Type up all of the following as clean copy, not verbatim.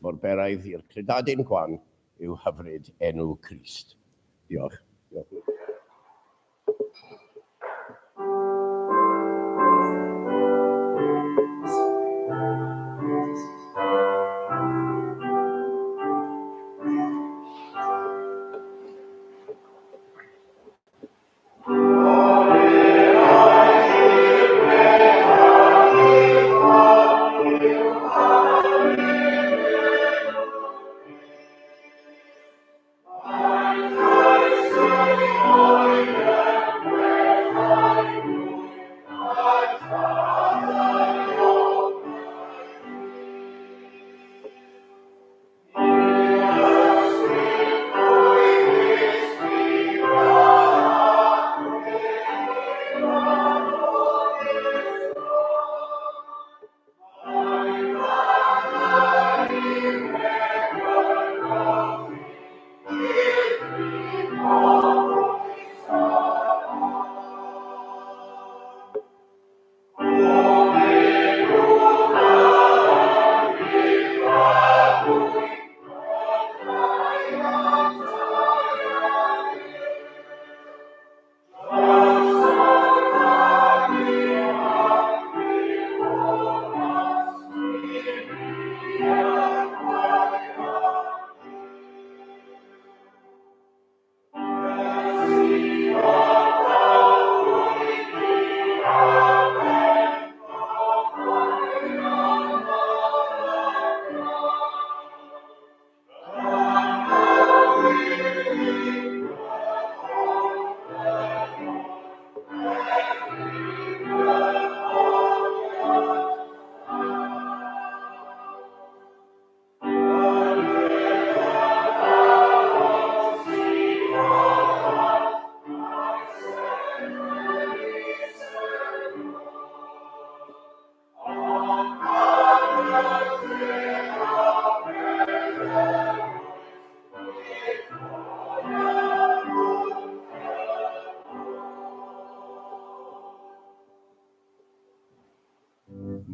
mor beraidd i'r clydadyn gwan yw hyfryd enw Crist. Diolch. Diolch.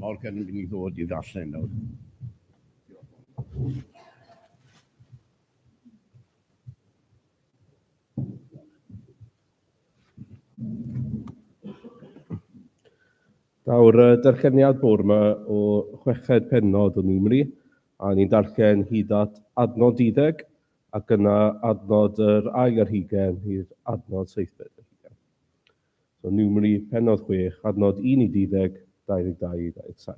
Morgan yn mynd i ddod i ddarllen nawr. Nawr, darlleniad bore yma o 6 pennod o numri, a ni'n darllen hyd at adnod 10, ac yna adnod yr 2 i'r adnod 7. So numri pennod 6, adnod 1 i 10, 22 i 27.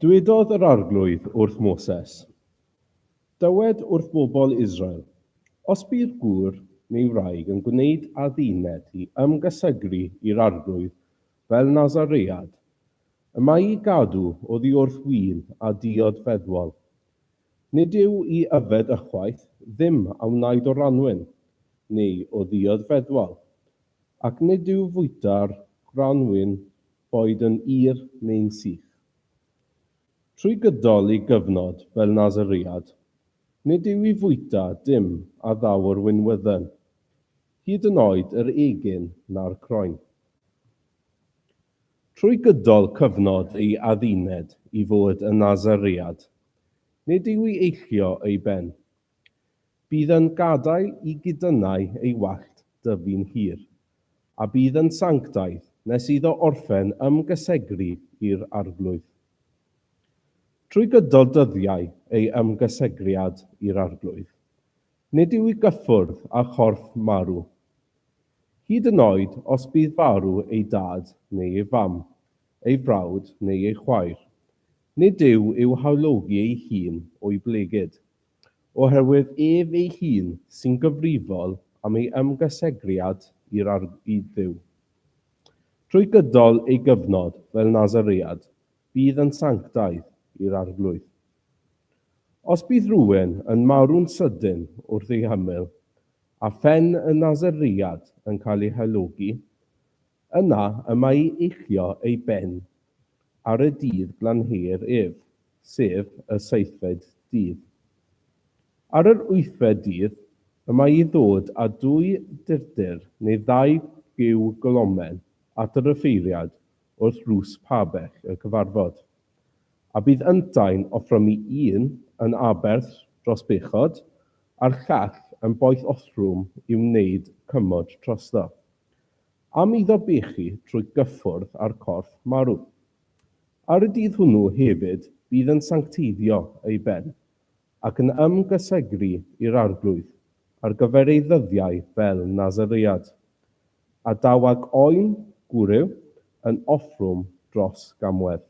Dywedodd yr arglwydd wrth Moses, dywed wrth bobl Israel, os bydd gŵr neu wraig yn gwneud adduned i ymgysygru i'r arglwydd fel Nazaread, y mae i gadw oddi wrth win a diod feddwol. Nid yw i yfed ychwaith ddim a wnaid o ranwyn, neu o ddiod feddwol, ac nid yw fwyta'r granwyn boed yn ir neu'n sych. Trwy gydol ei gyfnod fel Nazaread, nid yw i fwyta dim a ddawr wynwyddyn, hyd yn oed yr egin na'r croen. Trwy gydol cyfnod ei adduned i fod yn Nazaread, nid yw i eillio ei ben. Bydd yn gadael i gydynau ei wallt dyfu'n hir, a bydd yn sanctaidd nes iddo orffen ymgysegru i'r arglwydd. Trwy gydol dyddiau ei ymgysegriad i'r arglwydd, nid yw i gyffwrdd a chorff marw. Hyd yn oed os bydd farw ei dad neu ei fam, ei frawd neu ei chwaer, nid yw i'w hawlogi ei hun o'i blegyd, oherwydd ef ei hun sy'n gyfrifol am ei ymgysegriad i Dduw. Trwy gydol ei gyfnod fel Nazaread, bydd yn sanctaidd i'r arglwydd. Os bydd rhywun yn marw'n sydyn wrth ei hymyl, a phen y Nazaread yn cael ei halogi, yna y mae i eillio ei ben ar y dydd glanheu'r ef, sef y 7fed dydd. Ar yr 8fed dydd, y mae i ddod â 2 dirdir neu 2 giw golomen at yr offeiriad wrth rws pabell y cyfarfod, a bydd yntaen offrwm i un yn aberth dros bechod, a'r llall yn boeth othrwm i'w wneud cymod trosto. Am iddo bechu trwy gyffwrdd ar corff marw. Ar y dydd hwnnw hefyd bydd yn sancteiddio ei ben, ac yn ymgysegru i'r arglwydd ar gyfer ei ddyddiau fel Nazaread, a dawag oen gwryw yn offrwm dros gamwedd.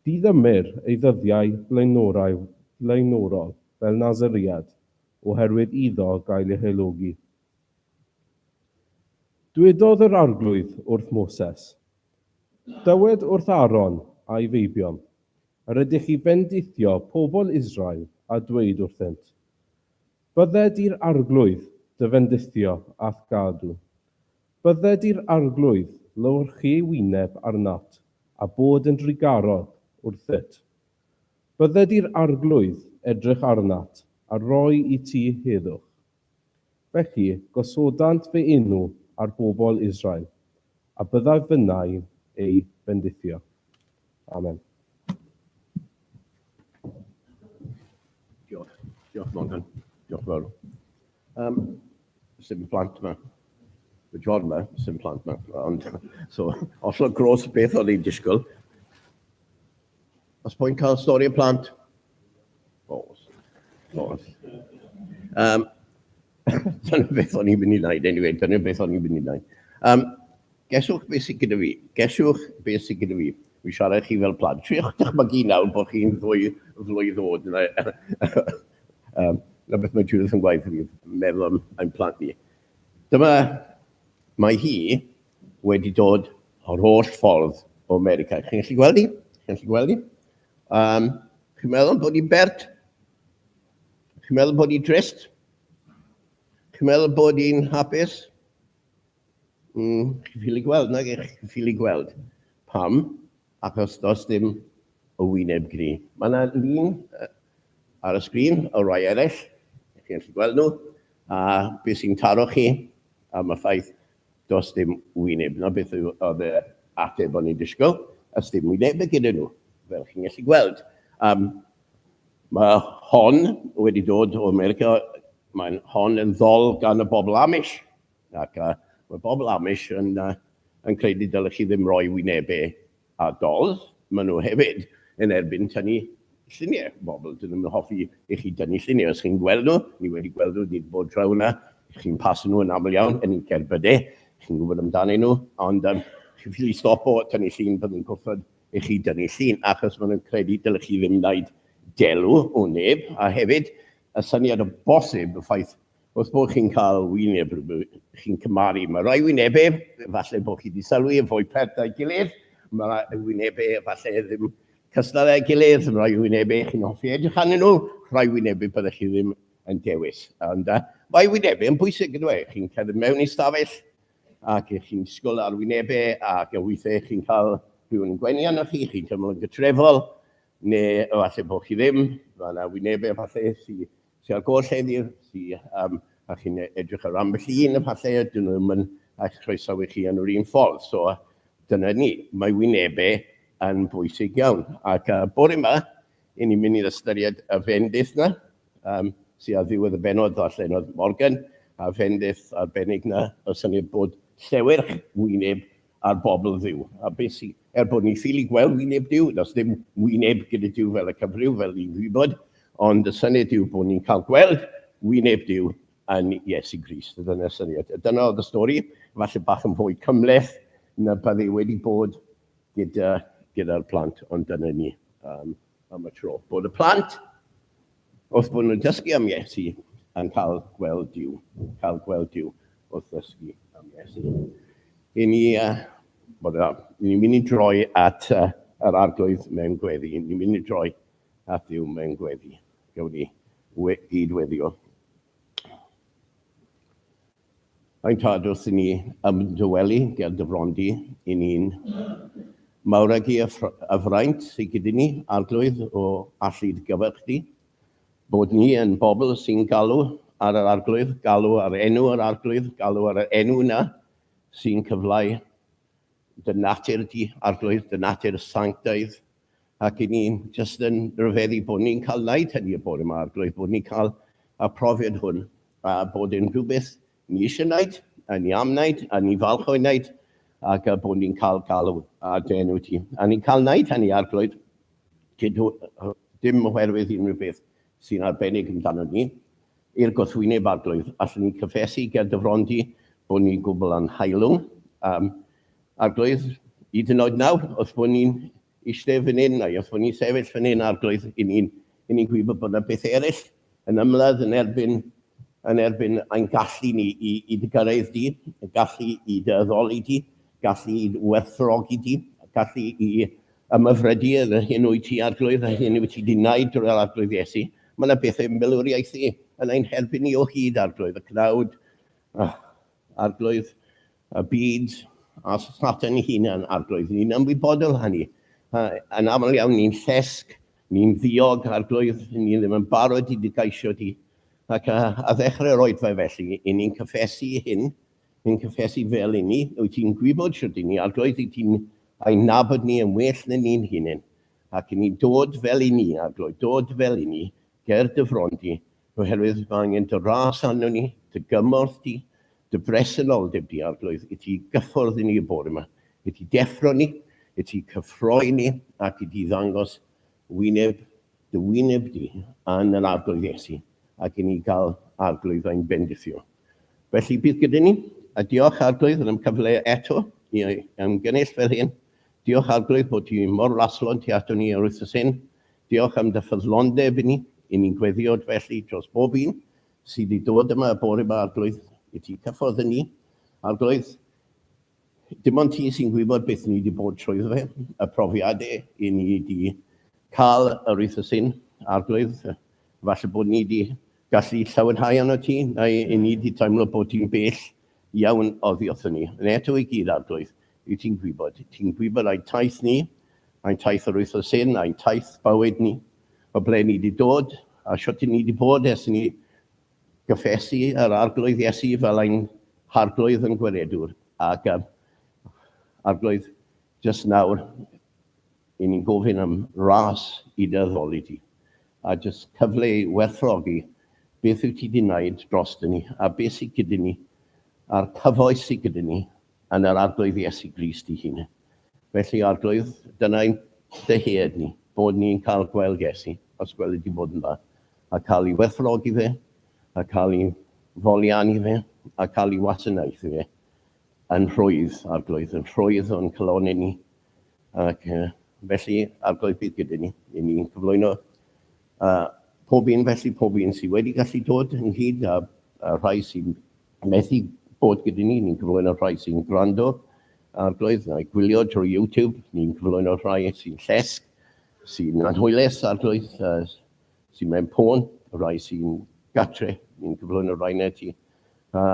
Diddymir ei ddyddiau blaenorol fel Nazaread, oherwydd iddo gael ei helogi. Dywedodd yr arglwydd wrth Moses, dywed wrth Aaron a'i feibion, yr ydych chi bendithio pobl Israel a dweud wrthynt, bydded i'r arglwydd dyfendithio ath gadw. Bydded i'r arglwydd lywrchu ei wyneb arnat a bod yn drigarod wrthyt. Bydded i'r arglwydd edrych arnat a roi i ti heddwch. Felly gosodant fe enw ar bobl Israel, a byddai fynnau ei bendithio. Amen. Diolch Morgan. Diolch fawr. Sym plant yma. Y John yma, sym plant yma. Ond, so, os o gros beth oedd ei disgwyl. Os pwy'n cael stori y plant? Oes. Dyna beth o'n i'n mynd i wneud, anyway. Dyna beth o'n i'n mynd i wneud. Geswch beth sydd gyda fi. Mi siarad chi fel plant. Triwch dychmygu nawr bod chi'n ddwy ddod. Na beth mae Judith yn gwaith fi, meddwl am plant ni. Mae hi wedi dod o'r holl ffordd o America. Chi'n gallu gweld hi? Chi'n meddwl bod hi'n bert? Chi'n meddwl bod hi'n drist? Chi'n meddwl bod hi'n hapus? Chi'n ffili gweld, nag eich chi'n ffili gweld. Pam? Achos does dim o wyneb gyda. Mae yna lun ar y sgrin o rai eraill, chi'n gallu gweld nhw, a beth sy'n taro chi am y ffaith does dim wyneb. Na beth oedd y ateb o'n i'n disgwyl, ys dim wyneb gyda nhw, fel chi'n gallu gweld. Mae hon wedi dod o America, mae'n hon yn ddol gan y bobl Amish, ac mae bobl Amish yn credu dylech chi ddim roi wynebau a dols. Maen nhw hefyd yn erbyn tynnu lluniau. Bobl dyn nhw'n hoffi i chi dynnu lluniau. Os chi'n gweld nhw, ni wedi gweld nhw, ni wedi bod draw yna, chi'n paso nhw yn aml iawn, yn ein cerbydau, chi'n gwybod amdanyn nhw, ond chi'n ffili stop o tynnu llun bydd yn gwrthod i chi dynnu llun, achos maen nhw'n credu dylech chi ddim wneud delw o neb, a hefyd y syniad o bosib y ffaith wrth bod chi'n cael wyneb, chi'n cymaru. Mae rai wynebau, falle bod chi wedi sylwi yn fwy pert a'i gilydd, mae rai wynebau falle ddim cystad a'i gilydd, mae rai wynebau chi'n hoffi edrych arnyn nhw, rai wynebau byddech chi ddim yn dewis. Ond mae wynebau yn bwysig ydw e. Chi'n cerdded mewn i stafell ac chi'n disgwyl ar wynebau ac yn weithiau chi'n cael rhywun yn gwenu arnoch chi, chi'n teimlo yn gytrefol, neu falle bod chi ddim, mae yna wynebau falle sy'n ar gôl lleddir, a chi'n edrych ar ambell un falle, dyn nhw ddim yn eich croesawu chi yn yr un ffordd. So dyna ni, mae wynebau yn bwysig iawn. Ac bore yma, i ni'n mynd i'r ystyried y fendith yna, sy'n ar ddiwedd y benod allan oedd Morgan, a fendith arbennig yna, o syniad bod llewyrch wyneb ar bobl ddiw. A beth sy'n, bod ni'n ffili gweld wyneb diw, does ddim wyneb gyda diw fel y cyfryw, fel ni'n gwybod, ond y syniad yw bod ni'n cael gweld wyneb diw yn Iesu Grist. Dyna'r syniad. Dyna oedd y stori, falle bach yn fwy cymleth na bydde wedi bod gyda'r plant, ond dyna ni am y tro. Bod y plant, wrth bod nhw'n dysgu am Iesu, yn cael gweld diw wrth dysgu am Iesu. Ni'n mynd i droi at yr arglwydd mewn gweddi. Ni'n mynd i droi at Dduw mewn gweddi. Gawn ni gydweddio. Faint tad wrth i ni ymdywelu gael dyfrondi i ni'n mawrygu y fraint sydd gyda ni, arglwydd o allyd gyfyrchdi, bod ni yn bobl sy'n galw ar yr arglwydd, galw ar enw yr arglwydd, galw ar yr enw yna sy'n cyfleu dy natur di arglwydd, dy natur sanctaidd, ac i ni'n jyst yn rhyfeddu bod ni'n cael wneud hynny y bore yma, Arglwydd, bod ni'n cael y profiad hwn, a bod yn rhywbeth ni eisiau wneud, a ni am wneud, a ni falch o'i wneud, ac bod ni'n cael galw a denw ti. A ni'n cael wneud hynny, Arglwydd, dim oherwydd unrhyw beth sy'n arbennig amdano ni, i'r gwrthwyneb, Arglwydd, allwn ni cyffesu gyda dyfrondi bod ni'n gwbl anhaelwng. Arglwydd, hyd yn oed nawr, os bod ni'n eistedd fan hyn, neu os bod ni'n sefyll fan hyn, Arglwydd, i ni'n gwybod bod yna beth eraill yn ymladd yn erbyn ein gallu ni i dy gyrraedd di, y gallu i dy addoli di, gallu i werthrogi di, gallu i ymyfrydu yn yr hyn wyt ti, Arglwydd, a hyn wyt ti wedi gwneud drwy'r Arglwydd Iesu. Mae yna bethau milwriaethu yn ein herbyn ni o hyd, Arglwydd, y cnawd, Arglwydd, y byd, a Satan ei hunain, Arglwydd. Ni'n ymwybodol hynny. Yn aml iawn, ni'n llesg, ni'n ddiog, Arglwydd, ni ddim yn barod i gaisio di. Ac a ddechrau'r oedfa felly, i ni'n cyffesu hyn, ni'n cyffesu fel i ni, wyt ti'n gwybod sydd i ni, Arglwydd, wyt ti'n ein nabod ni yn well na ni'n hunain. Ac i ni'n dod fel i ni, Arglwydd, dod fel i ni, ger dyfrondi, oherwydd mae angen dy ras arno ni, dy gymorth di, dy bresenoldeb di, Arglwydd, i ti gyffwrdd i ni y bore yma, i ti deffro ni, i ti cyffroi ni, ac i ti ddangos dy wyneb di yn yr Arglwydd Iesu, ac i ni gael Arglwydd ein bendithio. Felly bydd gyda ni, a diolch, Arglwydd, yn cyfle eto i ymgynnull fel hyn. Diolch, Arglwydd, bod ti mor raslon ti ato ni ar wythnos hyn. Diolch am dy ffyddlondeb i ni'n gweddio felly dros bob un sydd wedi dod yma y bore yma, Arglwydd, i ti cyffordd ni. Arglwydd, dim ond ti sy'n gwybod beth ni wedi bod trwy fe, y profiadau i ni wedi cael yr wythnos hyn, Arglwydd. Falle bod ni wedi gallu llawedhau arno ti, neu i ni wedi teimlo bod ti'n bell iawn oddi wrthyn ni. Yn eto i gyd, Arglwydd, i ti'n gwybod. Ti'n gwybod ein taith ni, ein taith yr wythnos hyn, ein taith bywyd ni, o ble ni wedi dod, a sut ni wedi bod ers ni gyffesu yr Arglwydd Iesu fel ein harglwydd yn gwiredwr. Ac Arglwydd, jyst nawr, i ni'n gofyn am ras i dy addoli ti, a jyst cyfle i werthrogi beth wyt ti wedi gwneud dros ni, a beth sydd gyda ni, a'r cyfoes sydd gyda ni yn yr Arglwydd Iesu Grist ei hunain. Felly, Arglwydd, dyna'n dyhead ni, bod ni'n cael gweld Iesu, os gweld wedi bod yn dda, a cael ei werthrogi fe, a cael ei foliannu fe, a cael ei wasanaethu fe, yn rhwydd, Arglwydd, yn rhwydd o'n calonau ni. Ac felly, Arglwydd bydd gyda ni, i ni'n cyflwyno pob un sydd wedi gallu dod ynghyd, a rhai sy'n methu bod gyda ni, ni'n cyflwyno rhai sy'n gwrando, Arglwydd, neu gwylio drwy YouTube, ni'n cyflwyno rhai sy'n llesg, sy'n anhwylus, Arglwydd, sy'n mewn pôn, rhai sy'n gatre, ni'n cyflwyno rhai na ti, a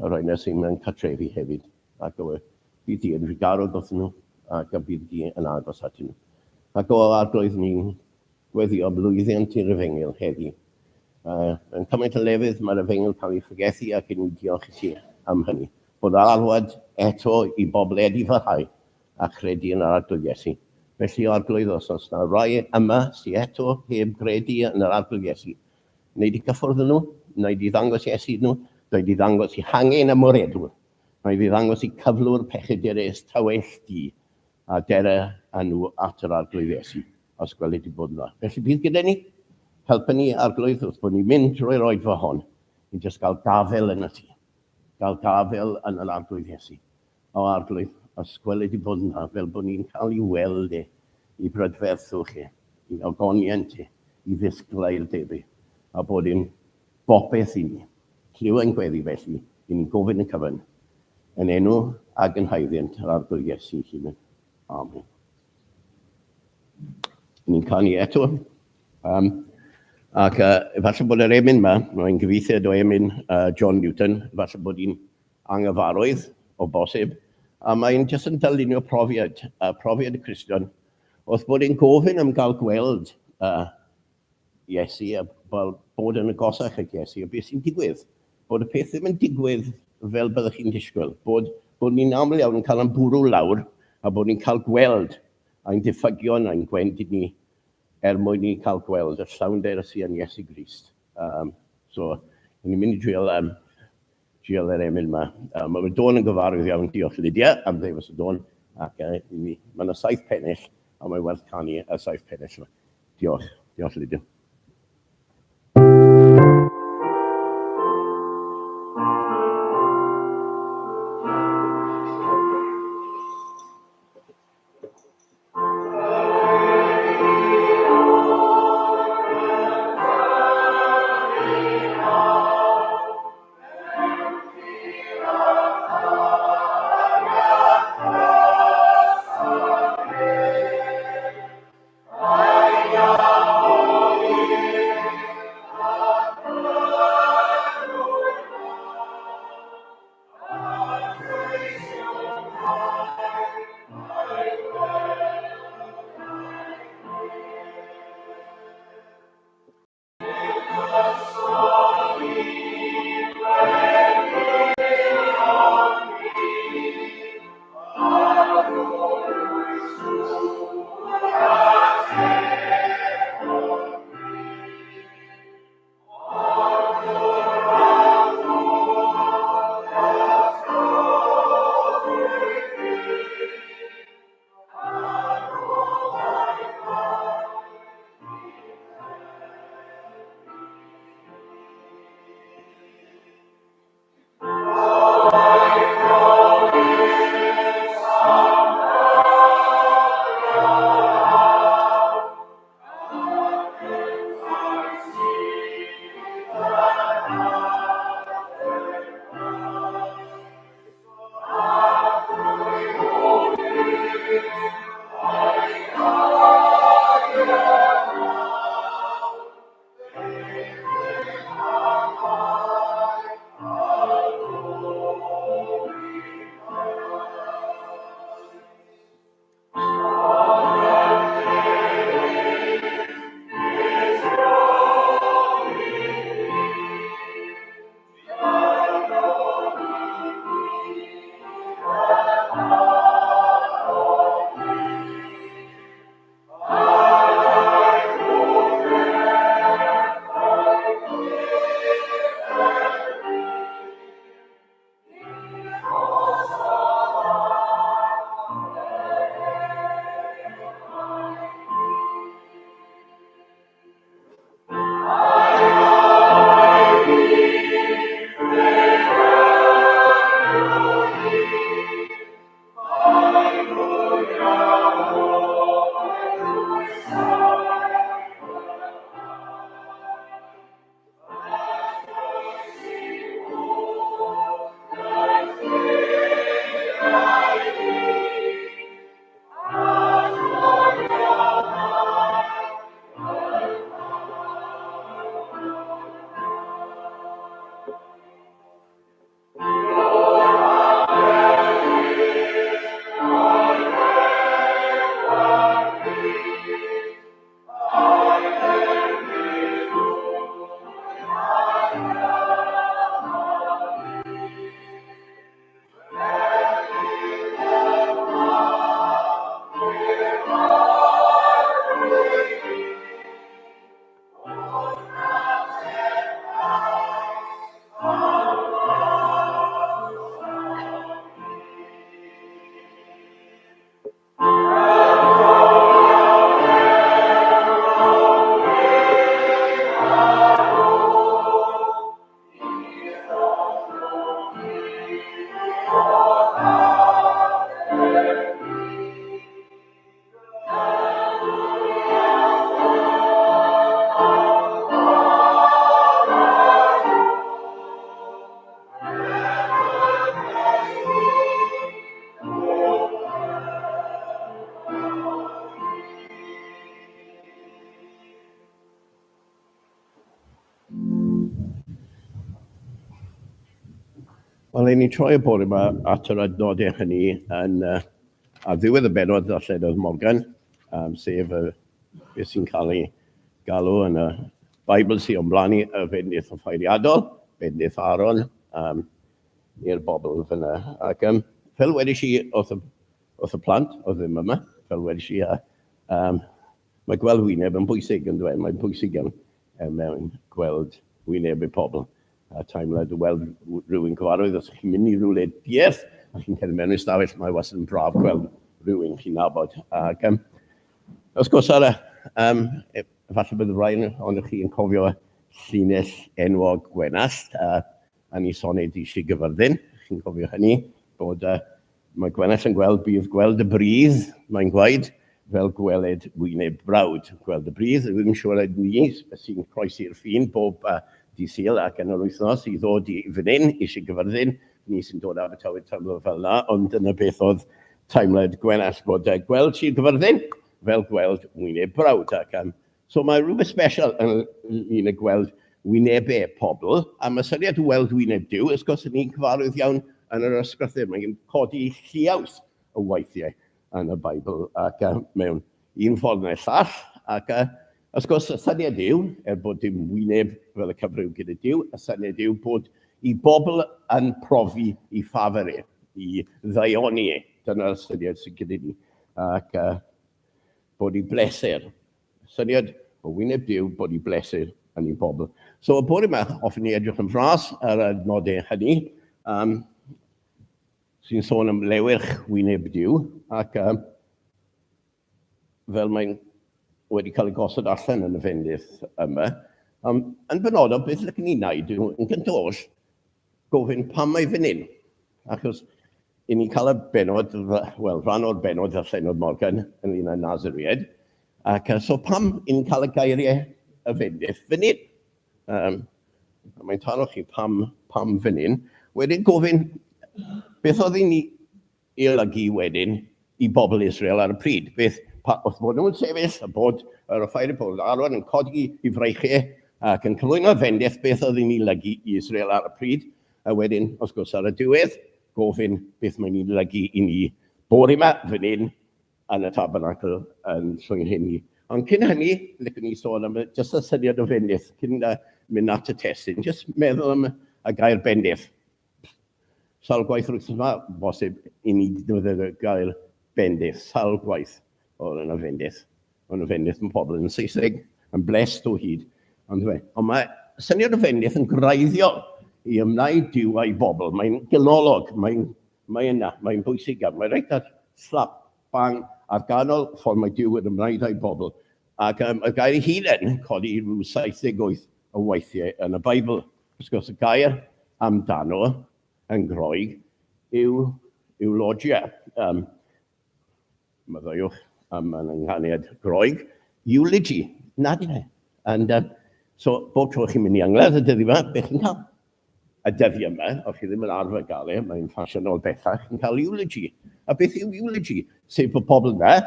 rhai na sy'n mewn catrefi hefyd, ac bydd di yn rigarod wrth nhw, ac bydd di yn agos atyn nhw. Ac Arglwydd, ni'n gweddio blwyddiant i'r Efengyl heddi. Yn cymaint o lefydd mae'r Efengyl cael ei ffygethu ac yn diolch i ti am hynny. Bod alwad eto i bobl edifarhau a credu yn yr Arglwydd Iesu. Felly, Arglwydd, os yna rai yma sy'n eto heb gredu yn yr Arglwydd Iesu, wneud i gyffwrdd nhw, wneud i ddangos Iesu nhw, wneud i ddangos i hangen ymwyredwr, wneud i ddangos i cyflwr pechydurus tywell di a dera nhw at yr Arglwydd Iesu, os gweld wedi bod yna. Felly bydd gyda ni, helpu ni, Arglwydd, wrth bod ni'n mynd drwy'r oedfa hon, i jyst gael gafel yn y ti, gael gafel yn yr Arglwydd Iesu. O Arglwydd, os gweld wedi bod yna, fel bod ni'n cael ei weld i brydferthwch i ogoniant i ddisglau i'r debu, a bod yn bopeth i ni. Lliw ein gweddi felly, i ni'n gofyn y cyfan, yn enw ag yn haeddiant yr Arglwydd Iesu ei hunain. Amen. Ni'n canu eto. Ac efallai bod yr emyn yma, mae'n gyfeithiad o emyn John Newton, efallai bod hi'n anghyfarwydd o bosib, a mae'n jyst yn dylunio profiad y Cristion, wrth bod e'n gofyn am gael gweld Iesu, a bod yn agosach ag Iesu, a beth sy'n digwydd. Bod y peth ddim yn digwydd fel byddwch chi'n disgwyl. Bod ni'n aml iawn yn cael yn bwrw lawr, a bod ni'n cael gweld a'n diffygion a'n gwendid ni mwyn ni cael gweld y llawnder sy'n Iesu Grist. So, ni'n mynd i drial yr emyn yma. Mae Dawn yn gyfarwydd iawn, diolch Lydia, am ddewis y Dawn. Ac mae yna 7 pennill, a mae werth canu y 7 pennill yma. Diolch Lydia. Wel, ein ni troi y bore yma at yr adnodau hynny ar ddiwedd y benod ddarlledodd Morgan, sef beth sy'n cael ei galw yn y Bible sy'n ymlaen y bendith offeiriadol, bendith Aaron, i'r bobl fyna. Ac fel wedys i wrth y plant, oedd ddim yma, fel wedi si, mae gweld wyneb yn bwysig yn dweud, mae'n bwysig yn mewn gweld wyneb y pobl. A taimlad o weld rhywun cyfarwydd, os chi'n mynd i rhywle dieth, a chi'n cael mewn i'r stafell, mae wastad yn braf gweld rhywun chi'n nabod. Ac os gwrs ar falle bydd rhaid ond chi yn cofio llinell enwog Gwenallt, a ni soned eisiau gyfyrddin. Chi'n cofio hynny, bod mae Gwenallt yn gweld bydd gweld y brydd, mae'n gwaed, fel gweled wyneb brawd. Gweld y brydd, dwi'n siŵr oedd ni sy'n croesi'r ffin bob dydd Sul ac yn yr wythnos i ddod i fan hyn eisiau gyfyrddin. Ni sy'n dod ar y tywydd teimlo fel yna, ond dyna beth oedd teimlad Gwenallt bod gweld Sir Gyfyrddin fel gweld wyneb brawd. So mae rhywbeth special yn un y gweld wynebau pobl, a mae syniad o weld wyneb Duw, ys gwrs ni'n cyfarwydd iawn yn yr ysgrythur, mae'n codi lliaws o weithiau yn y Beibl ac mewn un ffordd neu'r llall. Ac ys gwrs y syniad yw, bod dim wyneb fel y cyfryw gyda Duw, y syniad yw bod i bobl yn profi i ffafr i ddaioni dyna'r syniad sydd gyda ni. Ac bod i bleser. Syniad o wyneb Duw bod i bleser yn ei bobl. So y bore yma, hoffwn ni edrych yn fras ar y nodau hynny, sy'n sôn am lewyrch wyneb Duw, ac fel mae'n wedi cael ei gosod allan yn y fendith yma, yn benodol, beth ydych chi'n ei wneud yn gyntaf gofyn pam mae fan hyn. Achos i ni cael y benod, wel, rhan o'r benod a Llenod Morgan yn un o Nazariad, ac so pam i ni'n cael y geiriau y fendith fan hyn. Mae'n taro chi pam fan hyn. Wedyn gofyn beth oedd ni i olygu wedyn i bobl Israel ar y pryd. Beth, oedd bod nhw'n sefyll, a bod yr offair y bobl arwain yn codi i freichau ac yn cyflwyno fendith, beth oedd ni'n olygu i Israel ar y pryd. A wedyn, os gwrs ar y diwedd, gofyn beth mae'n ni'n olygu i ni bore yma fan hyn yn y tabernacl yn llwy'n hynny. Ond cyn hynny, licen ni sôn am jyst y syniad o fendith, cyn mynd at y testyn, jyst meddwl am y gair bendith. Sawl gwaith wrth yma, bosib i ni ddod y gair bendith, sawl gwaith o'r yna fendith. Ond y fendith yn pobl yn Saesneg, yn blessed o hyd. Ond mae syniad o fendith yn greiddiol i ymwneud Duw a'i bobl. Mae'n gilnolog, mae'n bwysig iawn. Mae'n reit ar slap, bang, ar ganol ffordd mae Duw yn ymwneud a'i bobl. Ac y gair ei hun yn codi rhyw 78 o weithiau yn y Beibl. Wrth gwrs, y gair amdano yn Groeg yw logia. Myddaiwch am yn ynghaniad Groeg, eulogy, nad yna. So, bob tro chi'n mynd i Angledd y dyddi yma, beth yn cael? Y dyddi yma, os chi ddim yn arfer gael mae'n ffasiynol bethach, yn cael eulogy. A beth yw eulogy? Sef bod pobl yna,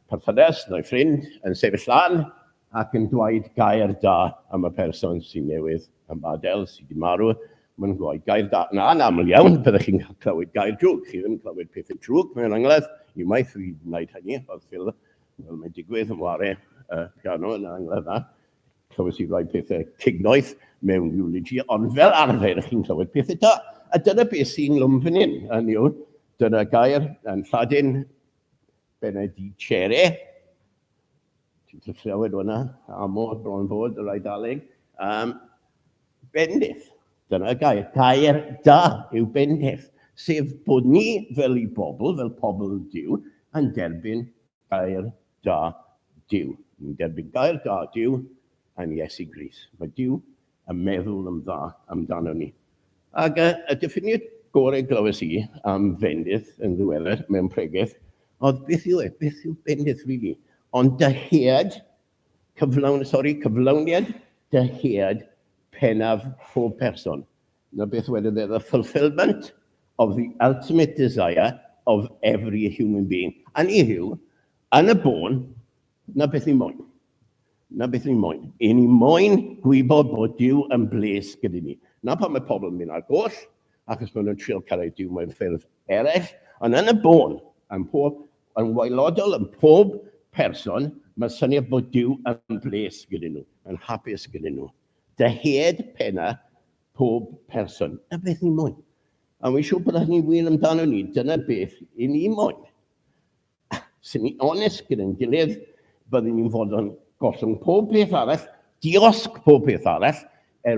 perthynas neu ffrind, yn sefyll lan ac yn dweud gair da am y person sy'n newydd yn badel, sy'n di marw. Mae'n gweud gair da. Na'n aml iawn, byddwch chi'n clywed gair drwg. Chi ddim yn clywed pethau drwg mewn Angledd. I maith wedi gwneud hynny, oedd ffil, fel mae'n digwydd yn ware piano yn Angledd na. Clywed i roi pethau cignoeth mewn eulogy, ond fel arfer chi'n clywed pethau da. A dyna beth sy'n lwm fan hyn, hynny yw, dyna gair yn Lladin benedicere. Ti'n clywed hwnna, amor, bron bod, yr Eidaleg. Bendith, dyna gair. Gair da yw bendith. Sef bod ni fel i bobl, fel pobl Duw, yn derbyn gair da Duw. Ni'n derbyn gair da Duw yn Iesu Grist. Mae Duw yn meddwl am dda amdano ni. Ac y diffiniad gorau glywes i am fendith yn ddiweddar mewn pregaith, oedd beth yw bendith rili? Ond cyflawniad dyhead pennaf pob person. Na beth wedyn the fulfillment of the ultimate desire of every human being. A ni yw, yn y bôn, na beth ni moyn. Na beth ni moyn. I ni moyn gwybod bod Duw yn bles gyda ni. Na pan mae pobl yn mynd ar goll, achos maen nhw'n trio cyrraedd Duw mewn ffyrdd eraill, ond yn y bôn, yn waelodol yn pob person, mae syniad bod Duw yn bles gyda nhw, yn hapus gyda nhw. Dyhead penna pob person. Na beth ni moyn. A mae'n siŵr bod hynny wir amdano ni, dyna beth i ni moyn. sy'n ni onest gyda'n gilydd, byddwn ni'n fod yn gollwng pob peth arall, diosg pob peth arall,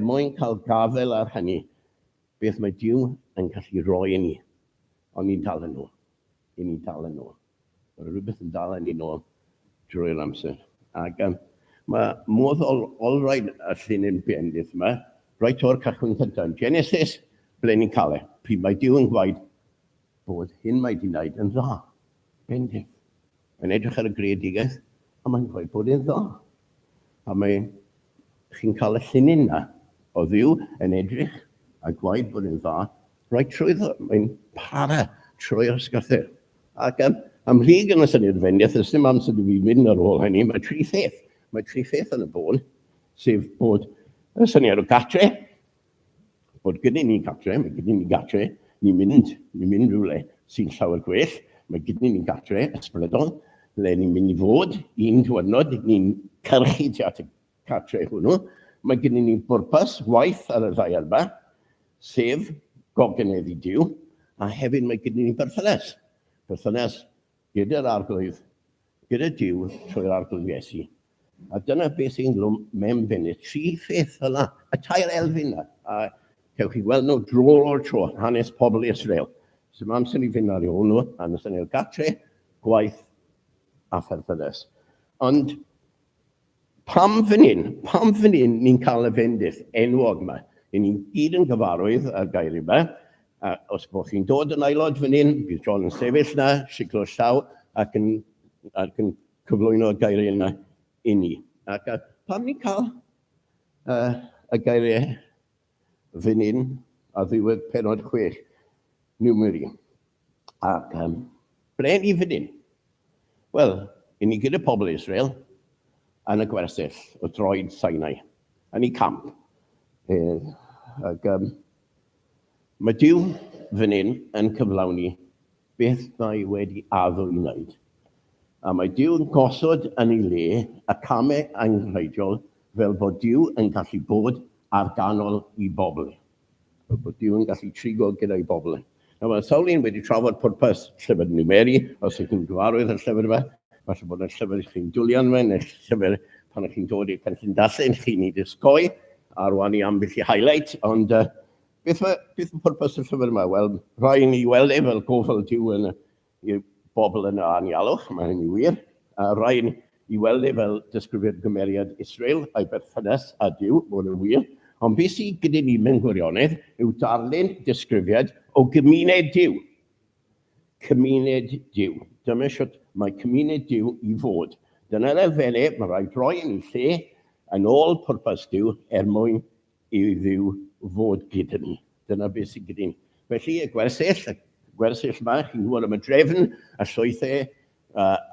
mwyn cael gafel ar hynny. Beth mae Duw yn gallu roi i ni. Ond ni'n dal yn nhw. I ni dal yn nhw. Mae rhywbeth yn dal yn ni nhw drwy'r amser. Ac mae modd olrhaid y llun yn bendith yma, rhaid o'r cychwyn cyntaf. Genesis, ble ni'n cael e. Pryd mae Duw yn gwaed bod hyn mae di wneud yn dda. Bendith. Mae'n edrych ar y greadigaeth, a mae'n gwaed bod e'n dda. A chi'n cael y llun yna o Dduw yn edrych a gwaed bod e'n dda. Rhaid trwyddo, mae'n para trwy'r ysgarthyr. Ac ymhlith yn y syniad bendith, ys dim amser i fi mynd ar ôl hynny, mae tri pheth. Mae tri pheth yn y bôn, sef bod y syniad o gatre, bod gyda ni gatre, mae gyda ni gatre, ni'n mynd rhywle sy'n llawer gwell, mae gyda ni gatre ysbrydol, le ni'n mynd i fod, un diwrnod, ni'n cyrchu ti at y gatre hwnnw, mae gyda ni bwrpas, waith ar y ddau yma, sef gogynneddu Duw, a hefyd mae gyda ni berthynas. Berthynas gyda'r arglwydd, gyda Duw trwy'r arglwydd Iesu. A dyna beth sy'n glwm mewn bennid. Tri pheth yna, y tair elfyn yna. A cewch chi weld nhw dro o'r tro, hanes pobl Israel. So mae amser i fynd ar ôl nhw, a nes ynny'r gatre, gwaith a pherthynas. Ond pam fan hyn ni'n cael y fendith enwog yma. Ni'n gyd yn gyfarwydd ar gair yma. Os bod chi'n dod yn aelod fan hyn, bydd John yn sefyll yna, siglo'r llaw, ac yn cyflwyno y gairiau yna i ni. Ac pam ni'n cael y gairiau fan hyn a ddiwedd penod 6, numeri. Ac ble ni fan hyn? Wel, ni gyda pobl Israel yn y gwersyll o droed Sinai, yn ei camp. Ac mae Duw fan hyn yn cyflawni beth mae wedi addo i wneud. A mae Duw yn gosod yn ei le y camau anghreidiol fel bod Duw yn gallu bod ar ganol i bobl. Bod Duw yn gallu trigo gyda'i bobl. Mae sawl un wedi trafod pwrpas llyfr numeri, os ydych chi'n gyfarwydd ar llyfr yma, falle bod yna llyfr chi'n dwlio yma, neu llyfr pan ydych chi'n dod i'r cynllun darllen, chi'n ei disgoi, a rwan i ambell i highlight, ond beth yw pwrpas y llyfr yma? Wel, rhai ni weld fel gofal Duw yn i'r bobl yna anialwch, mae hynny wir. A rhai i weld fel disgrifiad gymeriad Israel a'i berthynas a Duw, bod yn wir. Ond beth sydd gyda ni mewn gwirionedd yw darlun disgrifiad o gymuned Duw. Cymuned Duw. Dyma sut mae cymuned Duw i fod. Dyna lefelau mae rhaid rhoi yn ei lle yn ôl pwrpas Duw mwyn i Dduw fod gyda ni. Dyna beth sydd gyda ni. Felly y gwersyll yma, chi'n gwybod am y drefn, y llwythau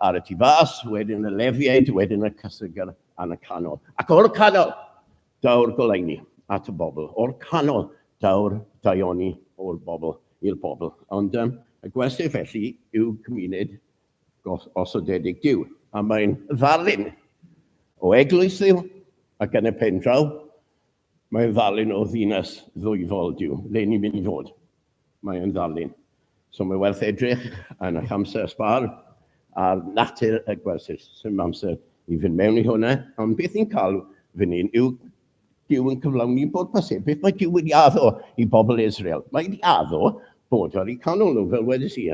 ar y tu fas, wedyn y lefiaid, wedyn y cysygr a'n y canol. Ac o'r canol, daw'r goleini at y bobl. O'r canol, daw'r daioni o'r bobl i'r bobl. Ond y gwersyll felly yw cymuned osodedig Duw. A mae'n ddarlun o eglwys Dduw ac yn y pen draw, mae'n ddarlun o ddinas ddwyfol Duw, le ni'n mynd i fod. Mae'n ddarlun. So mae werth edrych yn eich amser ysbar ar natur y gwersyll. Sy'n amser i fynd mewn i hwnna. Ond beth ni'n cael fan hyn yw Duw yn cyflawni bod pasau. Beth mae Duw wedi addo i bobl Israel? Mae wedi addo bod ar eu canol nhw, fel wedys i,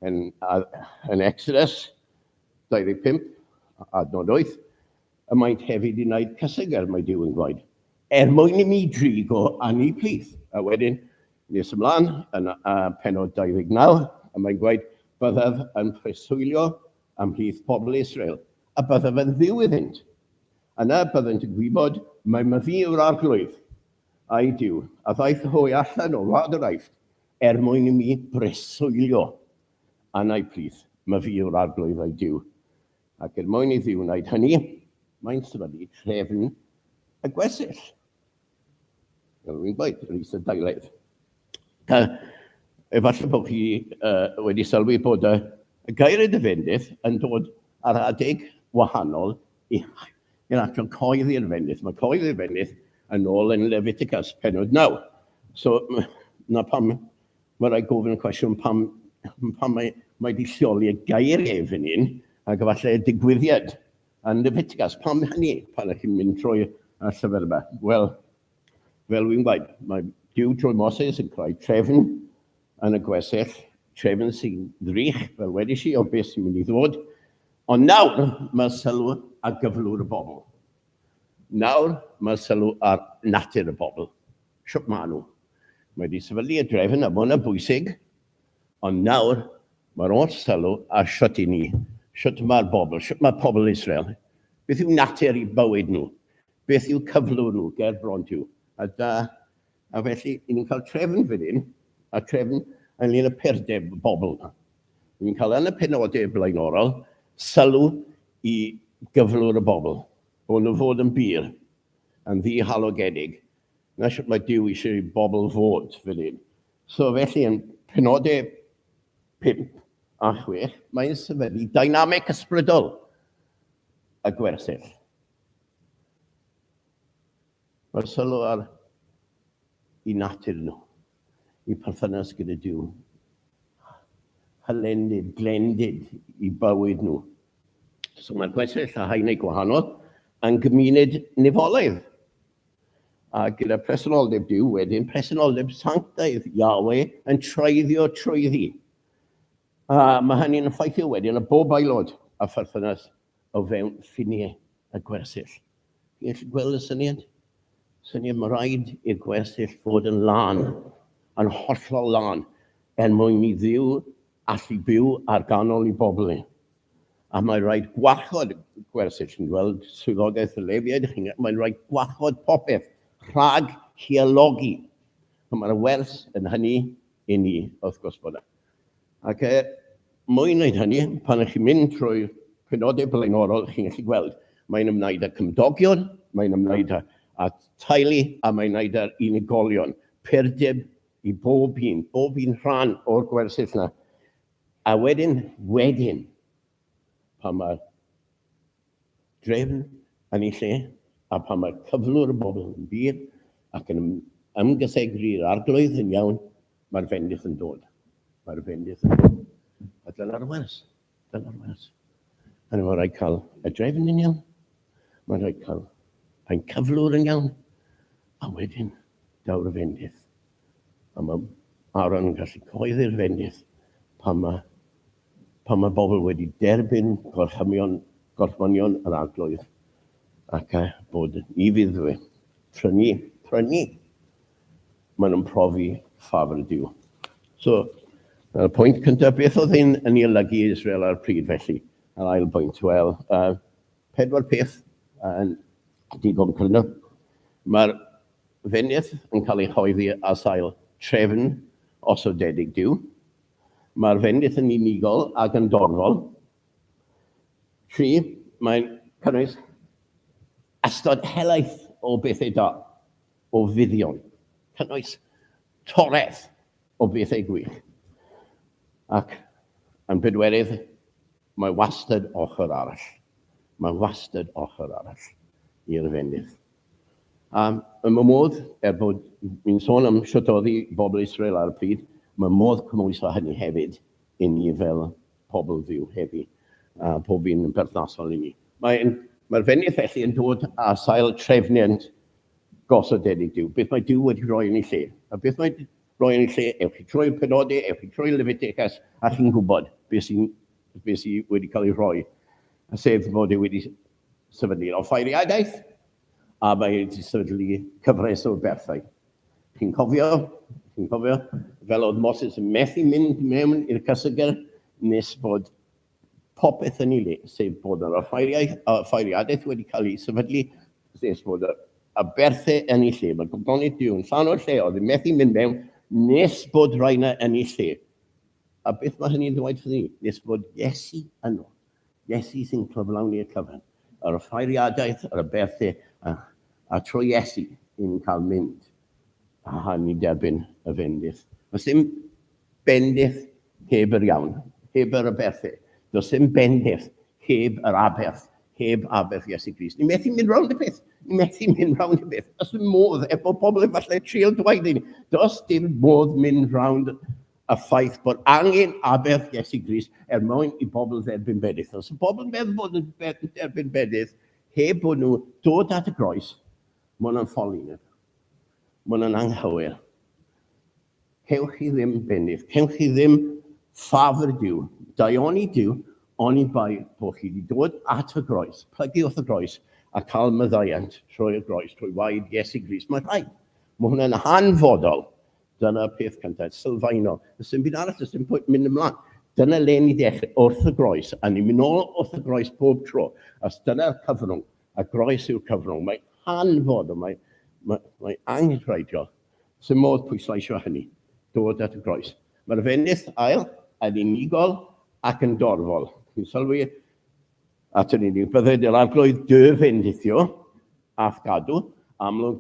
yn Exodus 25, adnod 8, y mae'n hefyd i wneud cysygr, mae Duw yn gwaed. Mwyn i mi drigo a ni plith. A wedyn, nes ymlaen yn penod 29, a mae'n gwaed, byddaf yn preswylio ymhlith pobl Israel, a byddaf yn ddiw iddynt. Yna byddant yn gwybod, mae myfi yw'r arglwydd a'i Duw, a ddaeth hwy allan o wlad yr aifft, mwyn i mi preswylio anau plith, myfi yw'r arglwydd a'i Duw. Ac mwyn i Dduw wneud hynny, mae'n sefydlu trefn y gwersyll. Fel wy'n gwaith, yr is y dailedd. Efallai bod chi wedi sylwi bod y gair y dyfendydd yn dod ar adeg wahanol i'n actor coeddi'r fendydd. Mae coeddi'r fendydd yn ôl yn Leviticus penod 9. So, na pam mae rhaid gofyn y cwestiwn pam pan mae di lleoli y gair fan hyn, ac efallai digwyddiad yn Leviticus. Pam hynny, pan ych chi'n mynd trwy y llyfr yma? Wel, fel wy'n gwaith, mae Duw trwy Moses yn creu trefn yn y gwersyll, trefn sy'n ddrych, fel wedys i, o beth sy'n mynd i ddod. Ond nawr, mae sylw ar gyflwr y bobl. Nawr, mae sylw ar natur y bobl. Siwp ma nhw. Mae wedi sefydlu y drefn, a hwnna bwysig, ond nawr, mae'r oll sylw ar siwt i ni. Siwt mae'r bobl, siwt mae'r pobl Israel. Beth yw natur i bywyd nhw? Beth yw cyflwr nhw, ger bront yw? A felly, ni'n cael trefn fan hyn, a trefn ynglyn y perdeb y bobl. Ni'n cael yn y penodau blaenorol, sylw i gyflwr y bobl. Bod nhw fod yn byr, yn ddi-halogedig. Na sut mae Duw eisiau i bobl fod fan hyn. So felly, yn penodau 5 a 6, mae'n sefydlu dynamic ysbrydol y gwersyll. Mae'r sylw ar i natur nhw, i perthynas gyda Duw. Hylendid, glendid i bywyd nhw. So mae'r gwersyll a haenau gwahanol yn gymuned nifolaidd. A gyda presenoldeb Duw wedyn, presenoldeb sanctaidd Yahweh yn treiddio trwyddi. Mae hynny'n effeithio wedyn y bob aelod a pherthynas o fewn ffiniau y gwersyll. Chi'n gallu gweld y syniad? Syniad mae rhaid i'r gwersyll fod yn lan, yn hollol lan, mwyn i Dduw allu byw ar ganol i bobl. A mae'n rhaid gwarchod y gwersyll, chi'n gweld swyddogaeth y lefiad, mae'n rhaid gwarchod popeth, rhag hialogi. Mae'r wers yn hynny i ni, wrth gwrs bod. Ac mwy wneud hynny, pan ych chi'n mynd trwy penodau blaenorol, chi'n gallu gweld, mae'n ymwneud â cymdogion, mae'n ymwneud â teulu, a mae'n ymwneud â'r unigolion, perdeb i bob un rhan o'r gwersyll yna. A wedyn, pan mae'r drefn yn ei lle, a pan mae'r cyflwr y bobl yn byr, ac yn ymgysegri'r arglwydd yn iawn, mae'r fendith yn dod. Mae'r fendith yn dod. A dyna'r wers. A mae'n rhaid cael y drefn yn iawn. Mae'n rhaid cael ein cyflwr yn iawn. A wedyn, dawr y fendith. A mae Aaron yn gallu coeddi'r fendith pan mae bobl wedi derbyn gorffanion yr arglwydd ac bod i fyddwe prynu. Maen nhw'n profi ffafr y Duw. So, y pwynt cyntaf, beth oedd hyn yn ei olygu Israel ar pryd felly? Yr ail pwynt, wel, 4 peth yn digon cryno. Mae'r fendith yn cael ei choeddi ar sail trefn osodedig Duw. Mae'r fendith yn unigol ac yn dorfol. 3, mae'n cynnwys ystod helaeth o bethau da, o fuddion. Cynnwys toreth o bethau gwych. Ac yn bedwerydd, mae wastad ochr arall. Mae wastad ochr arall i'r fendith. Yn my modd, bod mi'n sôn am siwtoddi bobl Israel ar y pryd, mae modd cymwys o hynny hefyd i ni fel pobl Dduw hefyd, pob un yn berthnasol i ni. Mae'r fendith felly yn dod â sail trefniant gosodedig Duw. Beth mae Duw wedi rhoi yn ei lle. A beth mae rhoi yn ei lle, ewch chi trwy'r penodau, ewch chi trwy'r Leviticus, a chi'n gwybod beth sydd wedi cael ei rhoi. A sef fod e wedi sefydlu'r offeiriadaeth, a mae wedi sefydlu cyfres o berthau. Chi'n cofio, fel oedd Moses yn methu mynd mewn i'r cysygyr, nes bod popeth yn ei le, sef bod yr offeiriadaeth wedi cael ei sefydlu, nes bod y berthau yn ei lle. Mae gwybodau Duw yn llan o'r lle, oedd yn methu mynd mewn, nes bod rhaina yn ei lle. A beth mae hynny'n dweud wrth ni? Nes bod Iesu yno. Iesu sy'n cyflawni'r cyfan. Yr offeiriadaeth, yr berthau, a trwy Iesu ni'n cael mynd. A hynny derbyn y fendith. Does dim bendith heb yr iawn, heb yr berthau. Does dim bendith heb yr aberth, heb aberth Iesu Grist. Ni'n methu mynd rownd y peth. Does dim modd, efo pobl efallai trial dweud i ni. Does dim modd mynd rownd y ffaith bod angen aberth Iesu Grist mwyn I bobl dderbyn bedydd. Os y bobl yn meddwl bod yn derbyn bedydd, heb bod nhw dod at y groes, mae hwnna'n ffoli nhw. Mae hwnna'n anghywir. Cewch chi ddim benydd, cewch chi ddim ffafr Dyw, daioni Dyw, oni bai bod chi wedi dod at y groes, plygu wrth y groes, a cael myddaiant trwy'r groes, trwy waed Iesu Grist. Mae rhaid. Mae hwnna'n hanfodol. Dyna'r peth cyntaf, sylfaenol. Ys dim byd arall, ys dim pwynt mynd ymlaen. Dyna le ni ddechrau wrth y groes, a ni'n mynd nôl wrth y groes pob tro. As dyna'r cyfrwng, a groes yw'r cyfrwng. Mae hanfodol, mae anghydreidiol. Sy'n modd pwysleisio hynny, dod at y groes. Mae'r fenydd ail yn unigol ac yn dorfol. Chi'n sylwi at yn unig. Byddai'r arglwydd dyfendithio ath gadw, amlwg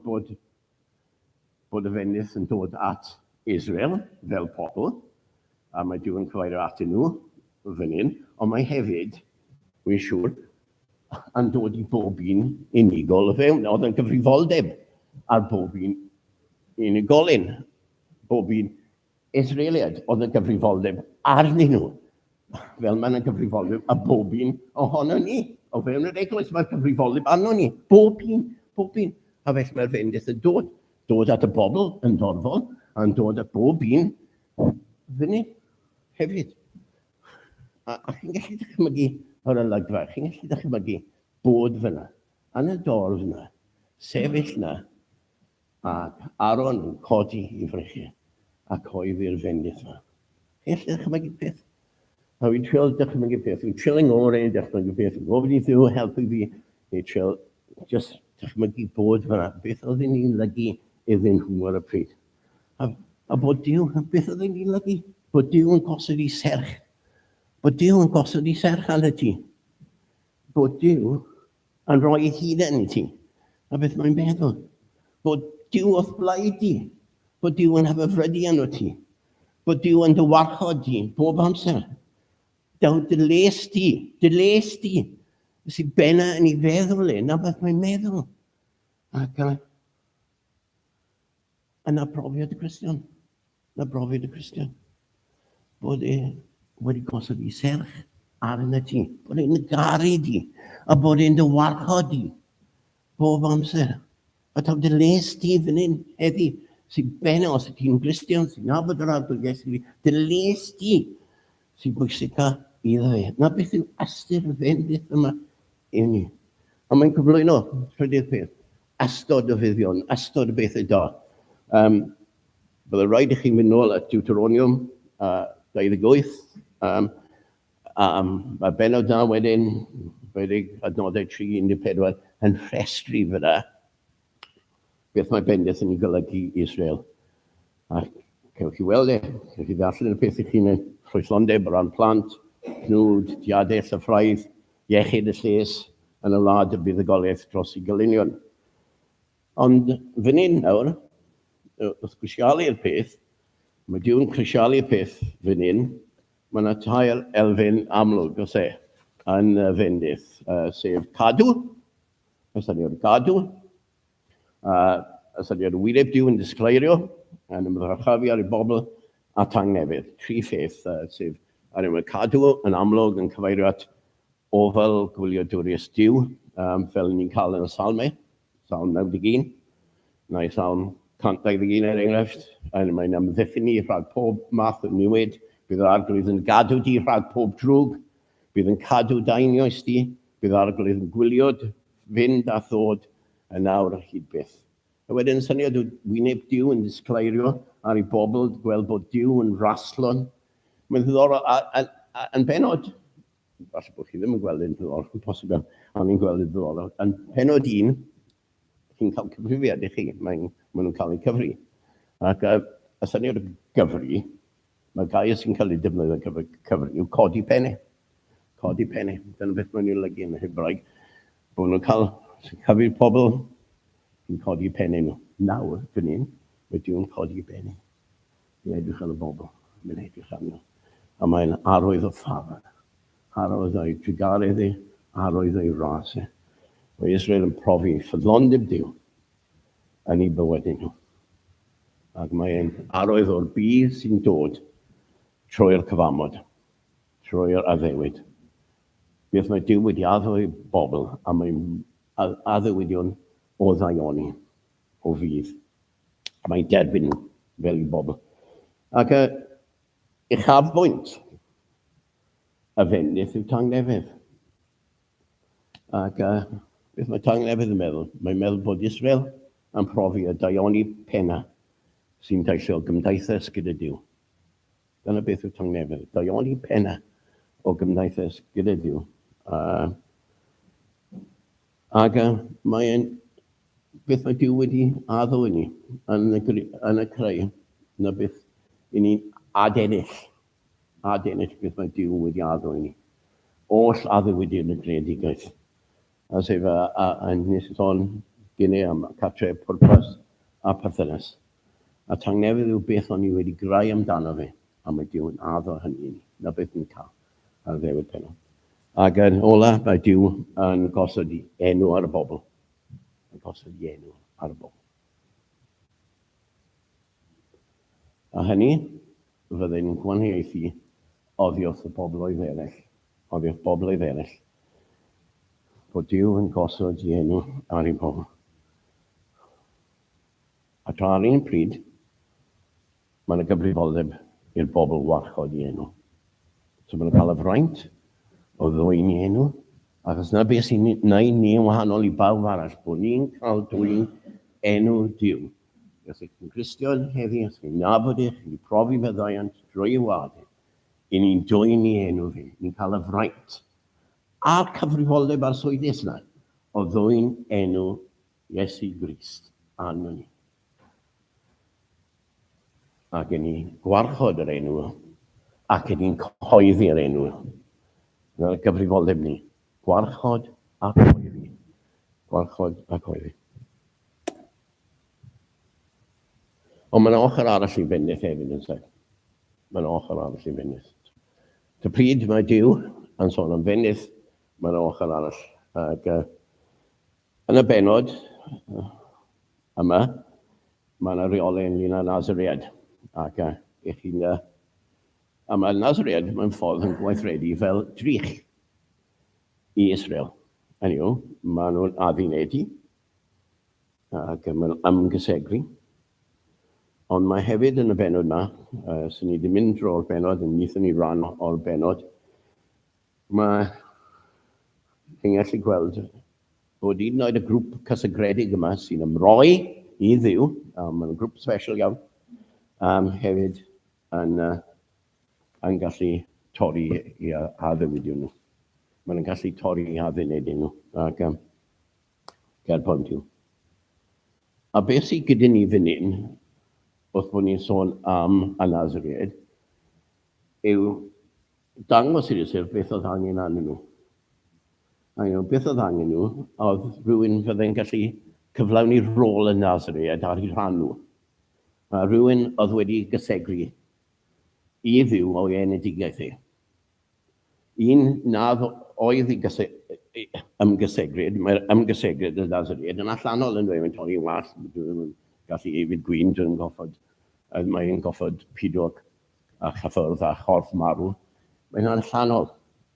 bod y fenydd yn dod at Israel fel pobl, a mae Dyw yn cyfeirio atyn nhw fan hyn, ond mae hefyd, wy'n siŵr, yn dod I bob un unigol o fewn. Oedd yn gyfrifoldeb ar bob un unigolyn, bob un Israeliad, oedd yn gyfrifoldeb arnyn nhw, fel mae'n gyfrifoldeb a bob un ohono ni. O fewn yr eglwys mae'r gyfrifoldeb arno ni, bob un. A felly mae'r fenydd yn dod at y bobl yn dorfol, a'n dod at bob un fyny hefyd. A chi'n gallu dychmygu o'r olygfa, chi'n gallu dychmygu bod fyna, yn y dorf yna, sefyll yna, ac Aron yn codi I frechu, a coeddi'r fenydd yma. Chi'n gallu dychmygu peth? A fi'n trio dychmygu peth, fi'n trio ngorau dychmygu peth, fi'n gofyn I Dduw helpu fi, fi'n trio just dychmygu bod fyna, beth oedd ni'n lygu iddyn nhw ar y pryd. A bod Dyw, beth oedd ni'n lygu? Bod Dyw yn gosod I serch. Bod Dyw yn gosod I serch ar y ti. Bod Dyw yn rhoi ei hunain I ti. A beth mae'n meddwl? Bod Dyw wrth blaid ti. Bod Dyw yn hyfyfrydu arno ti. Bod Dyw yn dy warchod ti bob amser. Daw dyles ti. Ys I benna yn I feddwl na beth mae'n meddwl. Ac yna brofiad y Cristion. Bod wedi gosod I serch ar yna ti. Bod e'n garu di. A bod e'n dy warchod di. Bob amser. A taw dyles ti fan hyn heddi. Sy'n benna os ti'n Cristion, sy'n nabod yr arglwydd Iesu Grist. Dyles ti sy'n bwysig iddo fe. Na beth yw ystyr y fenydd yma I ni. A mae'n cyflwyno, trydydd peth, ystod o fuddion, ystod o beth y da. Byddai rhaid I chi mynd nôl at Deuteronomium 28. Mae benod da wedyn, adnodau 3-14, yn rhestru fyna beth mae bendydd yn ei golygu Israel. A cewch chi weld cewch chi ddarllen y peth I chi'n ffrwythlondeb o ran plant, cnwd, diadaeth y ffraidd, iechyd y lles yn y wlad y buddugoliaeth dros ei gylunion. Ond fan hyn nawr, wrth grisialu'r peth, mae Dyw yn crisialu'r peth fan hyn, mae yna tair elfen amlwg os yn fendydd, sef cadw, ystyried gadw, ystyried wyneb Dyw yn disgleirio, yn ymddrochafu ar ei bobl, a tangnefydd. Tri pheth, sef cadw yn amlwg yn cyfeirio at ofal gwyliadwriaeth Dyw, fel ni'n cael yn y salmau, Salm 91, neu Salm 121 enghraifft, mae'n amddiffyn ni rhag pob math o niwyd, bydd yr arglwydd yn gadw di rhag pob drwg, bydd yn cadw dainioes di, bydd yr arglwydd yn gwyliod, fynd a ddod yn nawr hyd byth. A wedyn syniad o wyneb Dyw yn disgleirio ar ei bobl, gweld bod Dyw yn raslon. Mae'n ddiddorol, yn benod, falle bod chi ddim yn gweld yn ddiddorol, yn posibl, a ni'n gweld yn ddiddorol. Yn penod 1, chi'n cael cyfrifiad I chi, maen nhw'n cael eu cyfri. Ac y syniad o gyfri, mae gair sy'n cael ei defnyddio cyfri yw codi penne. Codi penne. Dyna beth maen nhw'n lygu yn y Hebraeg. Bod nhw'n cael cyfri'r pobl yn codi penne nhw. Nawr, fan hyn, mae Dyw'n codi penne. Mae'n edrych ar y bobl. Mae'n edrych ar nhw. A mae'n arwydd o ffafr. Arwydd o'i trigaredd ei, arwydd o'i ras ei. Mae Israel yn profi ffyddlondeb Dyw yn ei bywydau nhw. Ac mae'n arwydd o'r byd sy'n dod trwy'r cyfamod, trwy'r addewid. Beth mae Dyw wedi addo i bobl, a mae'n addewyddion o ddaioni, o fydd. A mae'n derbyn nhw fel i bobl. Ac uchafbwynt y fendith yw tangnefedd. Ac beth mae tangnefedd yn meddwl? Mae'n meddwl bod Israel yn profi y daioni penna sy'n deillio gymdeithas gyda Dyw. Dyna beth yw tangnefedd. Daioni penna o gymdeithas gyda Dyw. Ac beth mae Dyw wedi addo i ni yn y creu, na beth i ni'n adennill beth mae Dyw wedi addo i ni. Oll addewyd yn y greadigaeth. A sef nes i sôn gynnau am cartre pwrpas a perthynas. A tangnefedd yw beth o'n i wedi greu amdano fe, a mae Dyw yn addo hynny i ni, na beth ni'n cael ar ddewyd penna. Ac yn ola, mae Dyw yn gosod i enw ar y bobl. Yn gosod i enw ar y bobl. A hynny, fyddai'n gwahaniaethu oddi wrth y bobl oedd eraill. Oddi wrth bobl oedd eraill. Bod Dyw yn gosod i enw ar ei bobl. A tra ar un pryd, mae'n gyfrifoldeb i'r bobl warchod i enw. So mae'n cael y fraint o ddwy'n i enw, achos na beth sy'n neud ni yn wahanol i bawb arall, bod ni'n cael dwy'n enw Dyw. Os ych chi'n Gristion heddi, os chi'n nabod eich, chi'n profi meddaiant drwy y wad, i ni'n dwy'n i enw fi, ni'n cael y fraint. A'r cyfrifoldeb a'r swyddus yna, o ddwy'n enw Iesu Grist arno ni. Ac yn ni gwarchod yr enw, ac yn ni'n cyhoeddi'r enw. Yna'r gyfrifoldeb ni. Gwarchod a cyhoeddi. Gwarchod a cyhoeddi. Ond mae'n ochr arall i bendith hefyd yn sef. Mae'n ochr arall i bendith. Ta pryd mae Dyw yn sôn am bendith, mae'n ochr arall. Ac yn y benod yma, mae'n reolau ynglyn â Nazaread. Ac eich chi'n... A mae Nazaread mewn ffordd yn gweithredu fel drych i Israel. Hynny yw, maen nhw'n addunedi ac mae'n ymgysegri. Ond mae hefyd yn y benod yma, sy'n ni ddim mynd dro'r benod, yn nithon ni ran o'r benod, mae chi'n gallu gweld bod un oed y grŵp cysegredig yma sy'n ymroi i Dduw, mae'n grŵp special iawn, hefyd yn gallu torri i addewyddio nhw. Mae'n gallu torri i addunedi nhw. Ac ger pwynt yw. A beth sydd gyda ni fan hyn, wrth bod ni'n sôn am y Nazaread, yw dangos i'r sef beth oedd angen arnyn nhw. Beth oedd angen nhw, oedd rhywun fyddai'n gallu cyflawni rôl y Nazaread ar ei rhan nhw. Rhywun oedd wedi gysegri i Dduw o'i enedigaeth e. Un nad oedd ymgysegrid, mae'r ymgysegrid y Nazaread yn allanol yn dweud, mae'n torri wall, dwi'n gallu efyd gwyn, mae'n goffod pidwch a chyffwrdd a chorff marw. Mae'n allanol,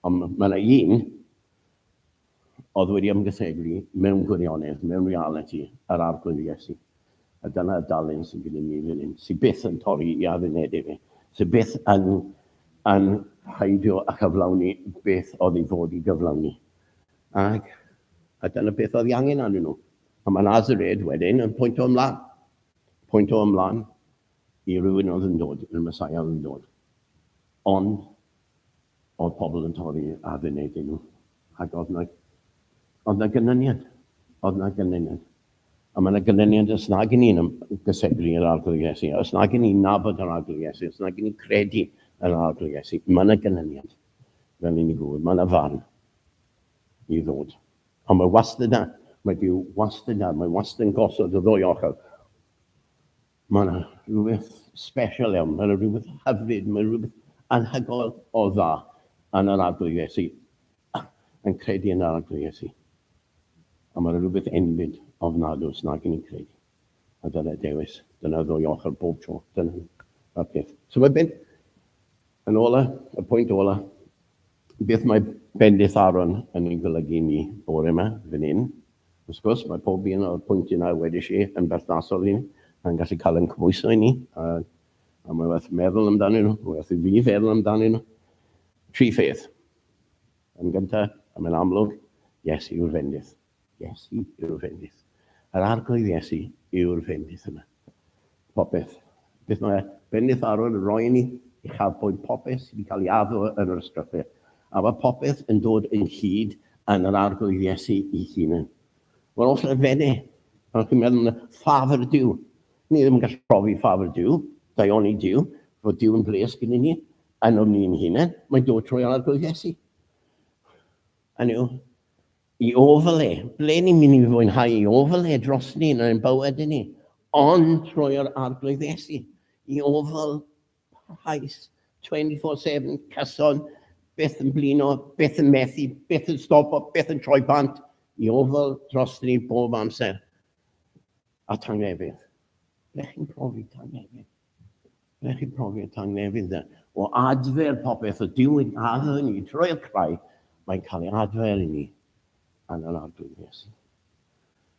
ond mae yna un oedd wedi ymgysegri mewn gwirionedd, mewn reality, yr arglwydd Iesu. A dyna y dalyn sy'n gyda ni fan hyn, sy'n byth yn torri i addunedau fi. Sy'n byth yn heidio a cyflawni beth oedd ei fod i gyflawni. A dyna beth oedd ei angen arnyn nhw. A mae Nazaread wedyn yn pwynt o ymlaen. Pwynt o ymlaen i rywun oedd yn dod, y Messiah oedd yn dod. Ond oedd pobl yn torri addunedau nhw. Ac oedd na gynyniad. Oedd na gynyniad. A mae yna gynyniad os na gen i'n gysegri yr arglwydd Iesu, os na gen i'n nabod yr arglwydd Iesu, os na gen i'n credu yr arglwydd Iesu, mae yna gynyniad. Fel ni'n gwybod, mae yna farn i ddod. Ond mae wastad yna, mae Dyw wastad yna, mae wastad yn gosod y ddwy ochr. Mae yna rhywbeth special iawn, mae yna rhywbeth hyfryd, mae yna rhywbeth anhygoel o dda yn yr arglwydd Iesu, yn credu yn yr arglwydd Iesu. A mae yna rhywbeth enbyd ofnadw os na gen i'n credu. A dyna dewis, dyna ddwy ochr bob tro, dyna'r peth. So mae Yn ola, y pwynt ola, beth mae bendith Aaron yn ei golygu ni bore yma, fan hyn. Wrth gwrs, mae pob un o'r pwynt yna wedi si yn berthnasol i ni, a'n gallu cael yn cymwyso i ni, a mae werth meddwl amdanyn nhw, mae werth i fi feddwl amdanyn nhw. Tri pheth. Yn gyntaf, a mae'n amlwg, Iesu yw'r fendith. Iesu yw'r fendith. Yr arglwydd Iesu yw'r fendith yma. Popeth. Beth mae bendith Aaron yn rhoi ni i chael bod popeth sydd wedi cael ei addo yn yr ystrythau. A mae popeth yn dod yn hyd yn yr arglwydd Iesu i hunain. Mae'n os lefenau. Ond chi'n meddwl yna, ffafr Duw. Ni ddim yn gallu profi ffafr Duw, daioni Duw, fod Duw yn bles gyda ni, yn o'n ni'n hunain, mae'n dod trwy arglwydd Iesu. A nhw, i ofal e, ble ni'n mynd i fwynhau i ofal e dros ni yn ein bywyd ni, ond trwy'r arglwydd Iesu. I ofal parhaus, 24/7, cyson, beth yn blino, beth yn methu, beth yn stopo, beth yn troi bant, i ofal dros ni bob amser. A tangnefydd. Ble chi'n profi tangnefydd? Ble chi'n profi tangnefydd? O adfer popeth o Duw yn addo ni trwy'r creu, mae'n cael ei adfer i ni yn yr arglwydd Iesu.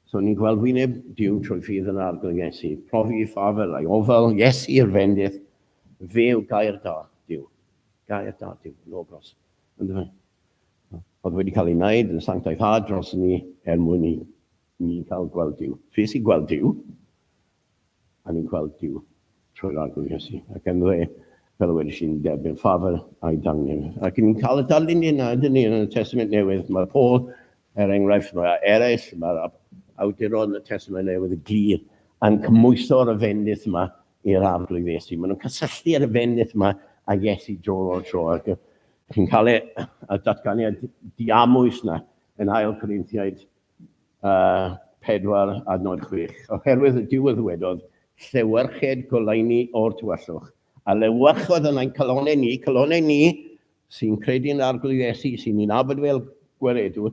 So ni'n gweld wyneb Duw trwy ffydd yn arglwydd Iesu. Profi i ffafr, a'i ofal, Iesu i'r fendith, fe yw gair da Duw. Gair da Duw, logos. Oedd wedi cael ei wneud yn sanctaeth a dros ni mwyn ni cael gweld Duw. Fe sy'n gweld Duw, a ni'n gweld Duw trwy'r arglwydd Iesu. Ac yn dde, fel wedi sy'n derbyn ffafr a'i dangnef. Ac ni'n cael y darlun yna, ydyn ni, yn y Testament Newydd. Mae Paul, enghraifft, mae eraill, mae'r awduron y Testament Newydd y glir yn cymwyso'r y fendith yma i'r arglwydd Iesu. Maen nhw'n cysylltu ar y fendith yma a Iesu dro o'r tro. Ac chi'n cael y datganiad diamwys yna yn ail Corinthiaid 4:6. Oherwydd y diwedd wedodd, llewyrched goleini o'r tywyllwch. A lewyrchodd yn ein calonau ni sy'n credu yn arglwydd Iesu, sy'n ni'n abod fel gweredwr,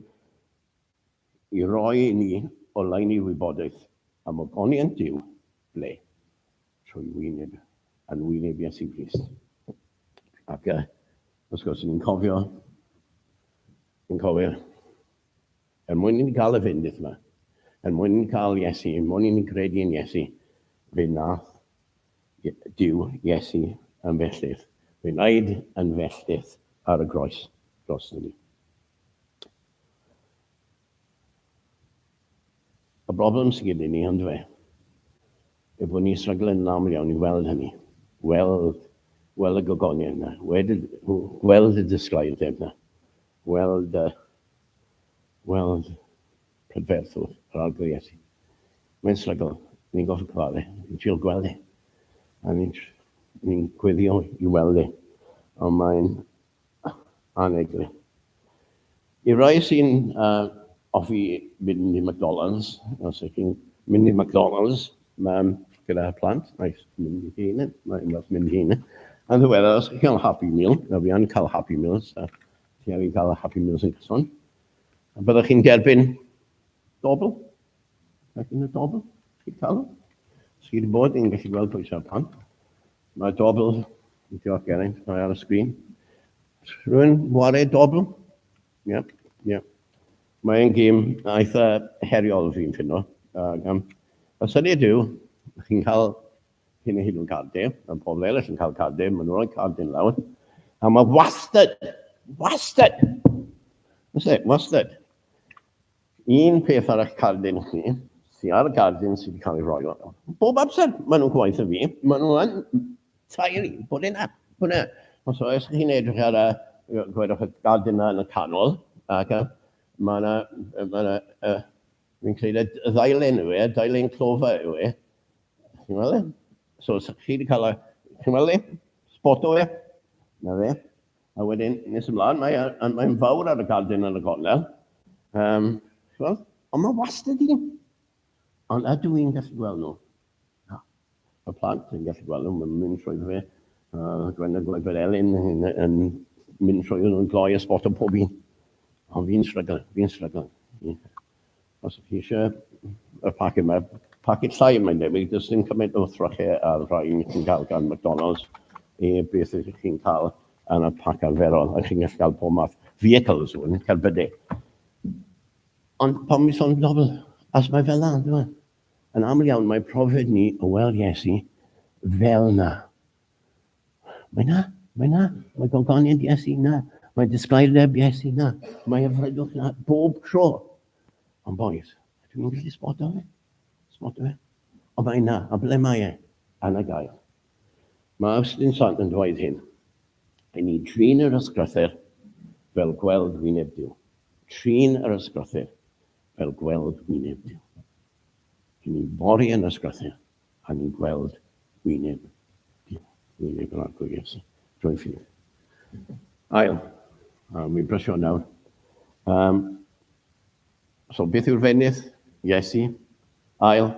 i roi i ni o leini wybodaeth am ogoniant Duw, ble? Trwy wyneb, yn wyneb Iesu Grist. Ac wrth gwrs, ni'n cofio, mwyn ni'n cael y fendith yma, mwyn ni'n cael Iesu, mwyn ni'n credu yn Iesu, fe nath Duw Iesu yn fellydd. Fe'n wneud yn fellydd ar y groes dros ni. Y broblem sydd gyda ni, ond fe, yw bod ni'n stryglen yn aml iawn i weld hynny. Weld y gogoniau yna. Weld y disglaideb yna. Weld prydferthwr yr arglwydd Iesu. Mae'n strygl. Ni'n goffi cyfadde. Ni'n trio gweld e. A ni'n gweddio i weld e, ond mae'n aneglu. I rai sy'n offi mynd i McDonald's, os ydych chi'n mynd i McDonald's, gyda plant, mae'n mynd i hyn, Yn ddiweddar, os ydych chi'n cael Happy Meal, na fi yn cael Happy Meals, ti ar i'n cael Happy Meals yn cyson, a byddwch chi'n derbyn dobl. Chi'n dobl? Chi'n cael? Sy wedi bod, ni'n gallu gweld pwy sy'n pan. Mae dobl, diolch Geraint, mae ar y sgrin. Rwy'n wario dobl? Ie. Mae'n gêm eitha heriol fi'n ffinno. Os ydy yw, chi'n cael hyn o cardau, a pobl eraill yn cael cardau, maen nhw'n rhoi cardau lawr. A mae wastad. Wastad. Un peth ar eich cardau chi, sy'n ar y gardyn sydd wedi cael ei roi o. Bob amser, maen nhw'n gwaith o fi, maen nhw'n tairi, bod yna. Os oes chi'n edrych ar gwedwch y gardyn yna yn y canol, ac mae yna, fi'n credu y ddailen yw e, ddailen clofa yw e. Chi'n meddwl e? So, chi wedi cael chi'n meddwl e? Spot o e? Na fe. A wedyn, nes ymlaen, mae'n fawr ar y gardyn yn y gornel. Ond mae wastad i. Ond ydw i'n gallu gweld nhw? Y plant yn gallu gweld nhw, mae'n mynd trwy fe. Gwen y Glebyd Elin yn mynd trwy nhw'n gloi y spot o pob un. Ond fi'n strygl. Os ydych chi eisiau y paced yma, paced llai mae'n debyg, does dim cymaint o thrychau ar rai chi'n cael gan McDonald's, beth ydych chi'n cael yn y parc arferol, a chi'n gallu cael pob math vehicles hwn, cerbydau. Ond pan mi sôn dobl, as mae fel na, dwi'n meddwl. Yn aml iawn, mae profiad ni o weld Iesu fel na. Mae na, mae gogoniad Iesu na, mae disglairiad Iesu na, mae yfrydwch na bob tro. Ond boys, dwi'n gallu smoto fe. Ond mae na, a ble mae e? Yn y gael. Mae Austin Sant yn dweud hyn. I ni trin yr ysgrythyr fel gweld wyneb Duw. Trin yr ysgrythyr fel gweld wyneb Duw. Dwi'n ni'n bori yn ysgrythyr a ni'n gweld wyneb Duw. Wyneb yn arglwydd Iesu. Drwy'n ffydd. Ail. Mi'n brysio nawr. So beth yw'r fenydd? Iesu. Ail.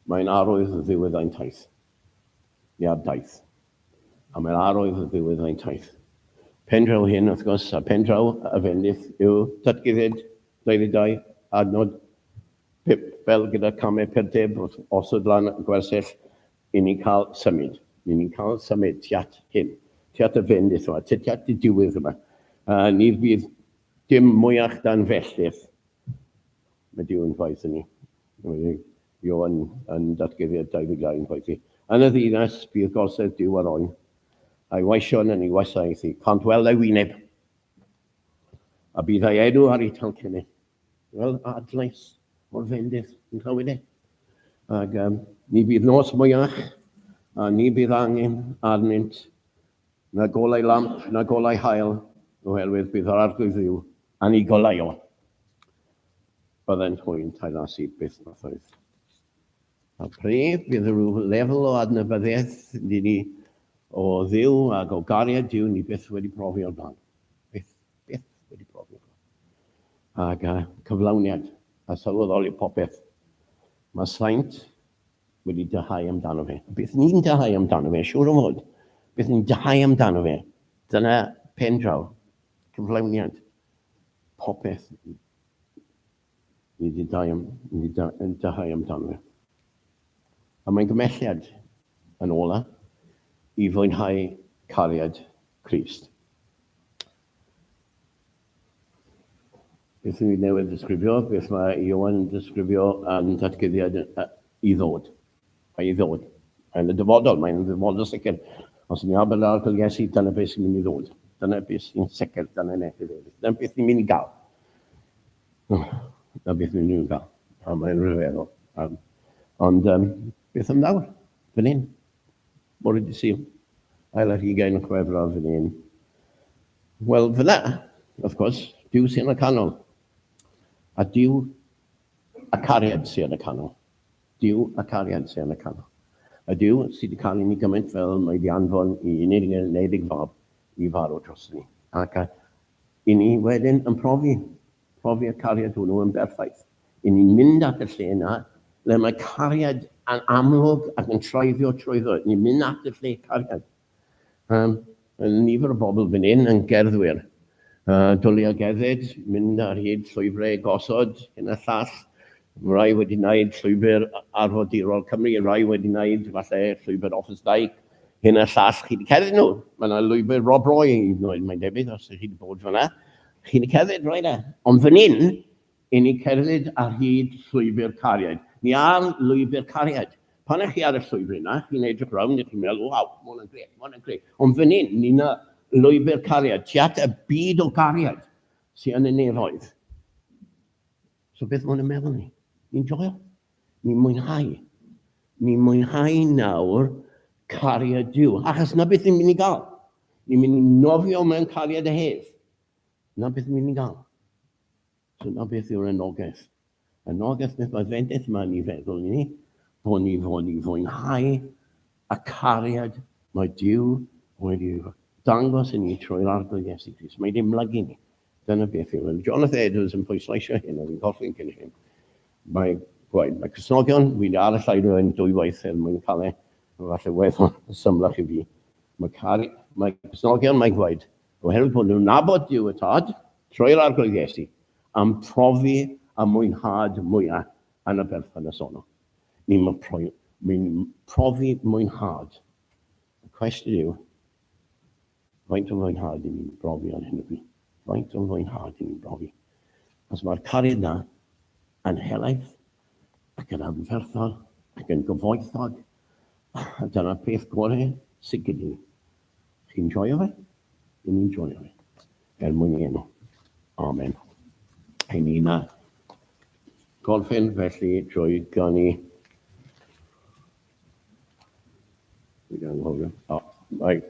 Mae'n arwydd y ddiwedd ein taith. Iar daith. A mae'n arwydd y ddiwedd ein taith. Pendraw hyn, wrth gwrs, a pendraw y fenydd yw datgyddiad 22 adnod 5 fel gyda camau perdeb osod lan y gwersell i ni cael symud. I ni cael symud tiat hyn. Tiat y fenydd yma, tiat y diwedd yma. Ni bydd dim mwyach dan fellydd. Mae Duw yn gwaith yn ni. Io yn datgyddiad 22 yn gwaith i. Yn y ddinas, bydd gorsedd Duw ar oen. A'i weision yn ei wasaeth i. Cant weld ei wyneb. A bydd ei enw ar ei talcynnu. Wel, adlais o'r fendydd yn clywed e. Ac ni bydd nos mwyach, a ni bydd angen arnynt na golau lamp, na golau hael, oherwydd bydd yr arglwydd Dduw a ni golau o. Byddai'n hwy'n tailasu byth math oedd. A pref, bydd rhyw lefel o adnabyddiaeth ni o ddiw ac o gariad Duw ni byth wedi profi o'r blaen. Byth wedi profi o'r blaen. Ac cyflawniad a sylweddoli popeth. Mae saint wedi dyhau amdano fe. Byth ni'n dyhau amdano fe, siŵr o fod. Byth ni'n dyhau amdano fe. Dyna pendraw, cyflawniad, popeth. Ni wedi dyhau amdano fe. A mae'n gymelliad yn ola i fwynhau cariad Crist. Beth yw'n newydd disgrifio, beth mae Iowan yn disgrifio yn datgyddiad i ddod. Mae i ddod. Mae'n y dyfodol, mae'n dyfodol sicr. Os ni abod ar arglwydd Iesu, dyna beth sy'n mynd i ddod. Dyna beth sy'n sicr, dyna dyna beth sy'n mynd i gael. Dyna beth sy'n mynd i gael. A mae'n rhyfeddol. Ond beth am nawr? Fan hyn. Bore di Sul. Ail ar 20 o Chwefror fan hyn. Wel, fyna, wrth gwrs, Duw sy'n y canol. A Duw a cariad sy'n y canol. Duw a cariad sy'n y canol. A Duw sydd wedi cael ei ni gymaint fel mae wedi anfon i unedig fab i farw dros ni. Ac i ni wedyn yn profi y cariad hwnnw yn berffaith. I ni'n mynd at y lle yna, le mae cariad yn amlwg ac yn treiddio trwyddo. Ni'n mynd at y lle cariad. Nifer o bobl fan hyn yn gerddwyr. Dwlu a geddyd, mynd ar hyd llwybrau gosod, hyn a llall. Rai wedi wneud llwybr arfodurol Cymru, rai wedi wneud falle llwybr Office Dyke, hyn a llall. Chi wedi cerdded nhw. Mae yna llwybr Rob Roy, mae'n debyg, os ydych chi wedi bod fyna. Chi wedi cerdded, rai da. Ond fan hyn, i ni cerdded ar hyd llwybr cariad. Ni ar llwybr cariad. Pan ych chi ar y llwybr yna, chi'n edrych rownd, chi'n meddwl, waw, mae'n gret. Ond fan hyn, ni'n llwybr cariad, ti at y byd o cariad sy'n yn y nefoedd. So beth mae'n meddwl ni? Ni'n joio. Ni'n mwynhau. Ni'n mwynhau nawr cariad Duw. Achos na beth ni'n mynd i gael. Ni'n mynd i nofio mewn cariad y hef. Na beth ni'n mynd i gael. So na beth yw'r anogaeth. Anogaeth beth mae fendith yma ni feddwl ni, bod ni fwynhau a cariad mae Duw wedi dangos i ni trwy'r arglwydd Iesu Grist. Mae dim lygu ni. Dyna beth yw. Jonathan Edwards yn pwysleisio hyn, a fi'n colli'n cyn hyn. Mae Cresnogion, wy'n ar y llaid o'n 2 waith mwyn cael e, falle weddol symlach i fi. Mae Cresnogion, mae'n gweud, oherwydd bod nhw'n nabod Duw y tad, trwy'r arglwydd Iesu, am profi a mwynhad mwyaf yn y berthynas ono. Ni'n profi mwynhad. Y cwestiwn yw, Faint o fwynhad i ni'n brofi ar hyn o bryd. Faint o fwynhad i ni'n brofi. Os mae'r cariad na yn helaeth ac yn anferthol ac yn gyfoethog, a dyna'r peth gorau sydd gyda ni. Chi'n joio fe? I ni'n joio fe. Mwyn i enw. Amen. Ein ni na gorffen felly drwy gan ni. Mae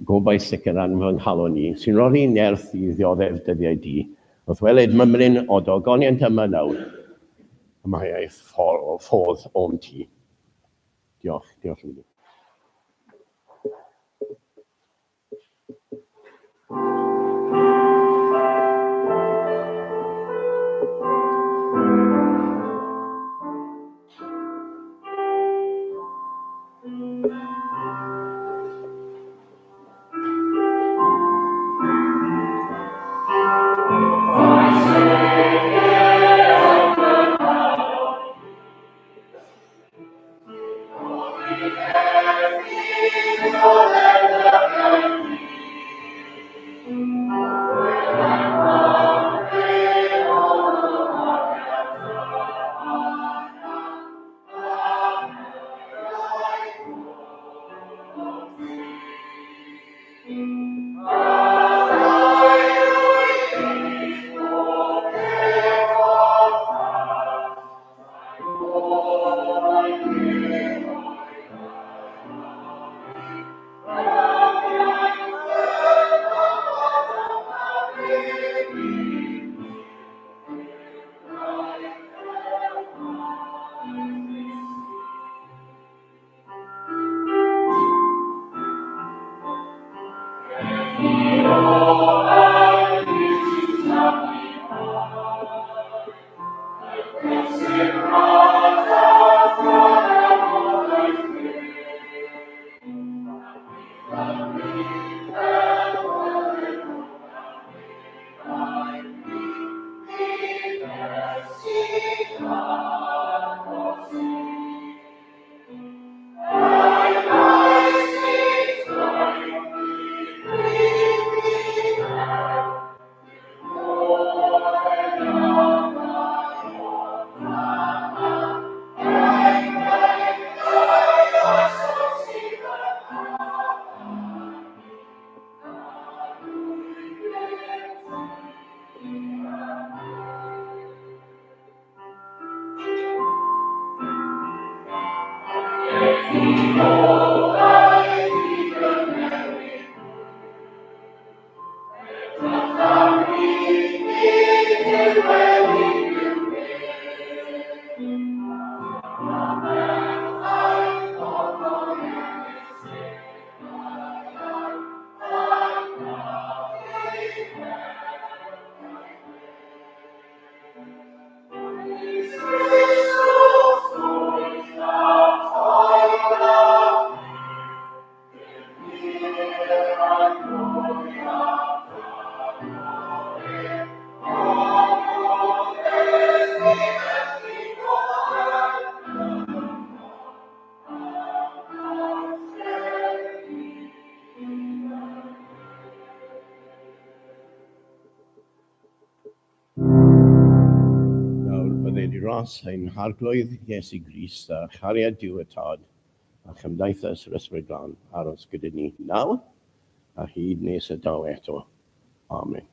gobaith sicr anfon halon ni, sy'n rhoi nerth i ddioddef dyddiau di. Wrth weled mymryn o dogoniant yma nawr, mae ei ffordd o'n ti. Diolch, diolch yn fawr. Ros ein harglwydd Iesu Grist a chariad diw y tad a chymdaithas yr Ysbryd Glân aros gyda ni nawr a hyd nes y daw eto. Amen.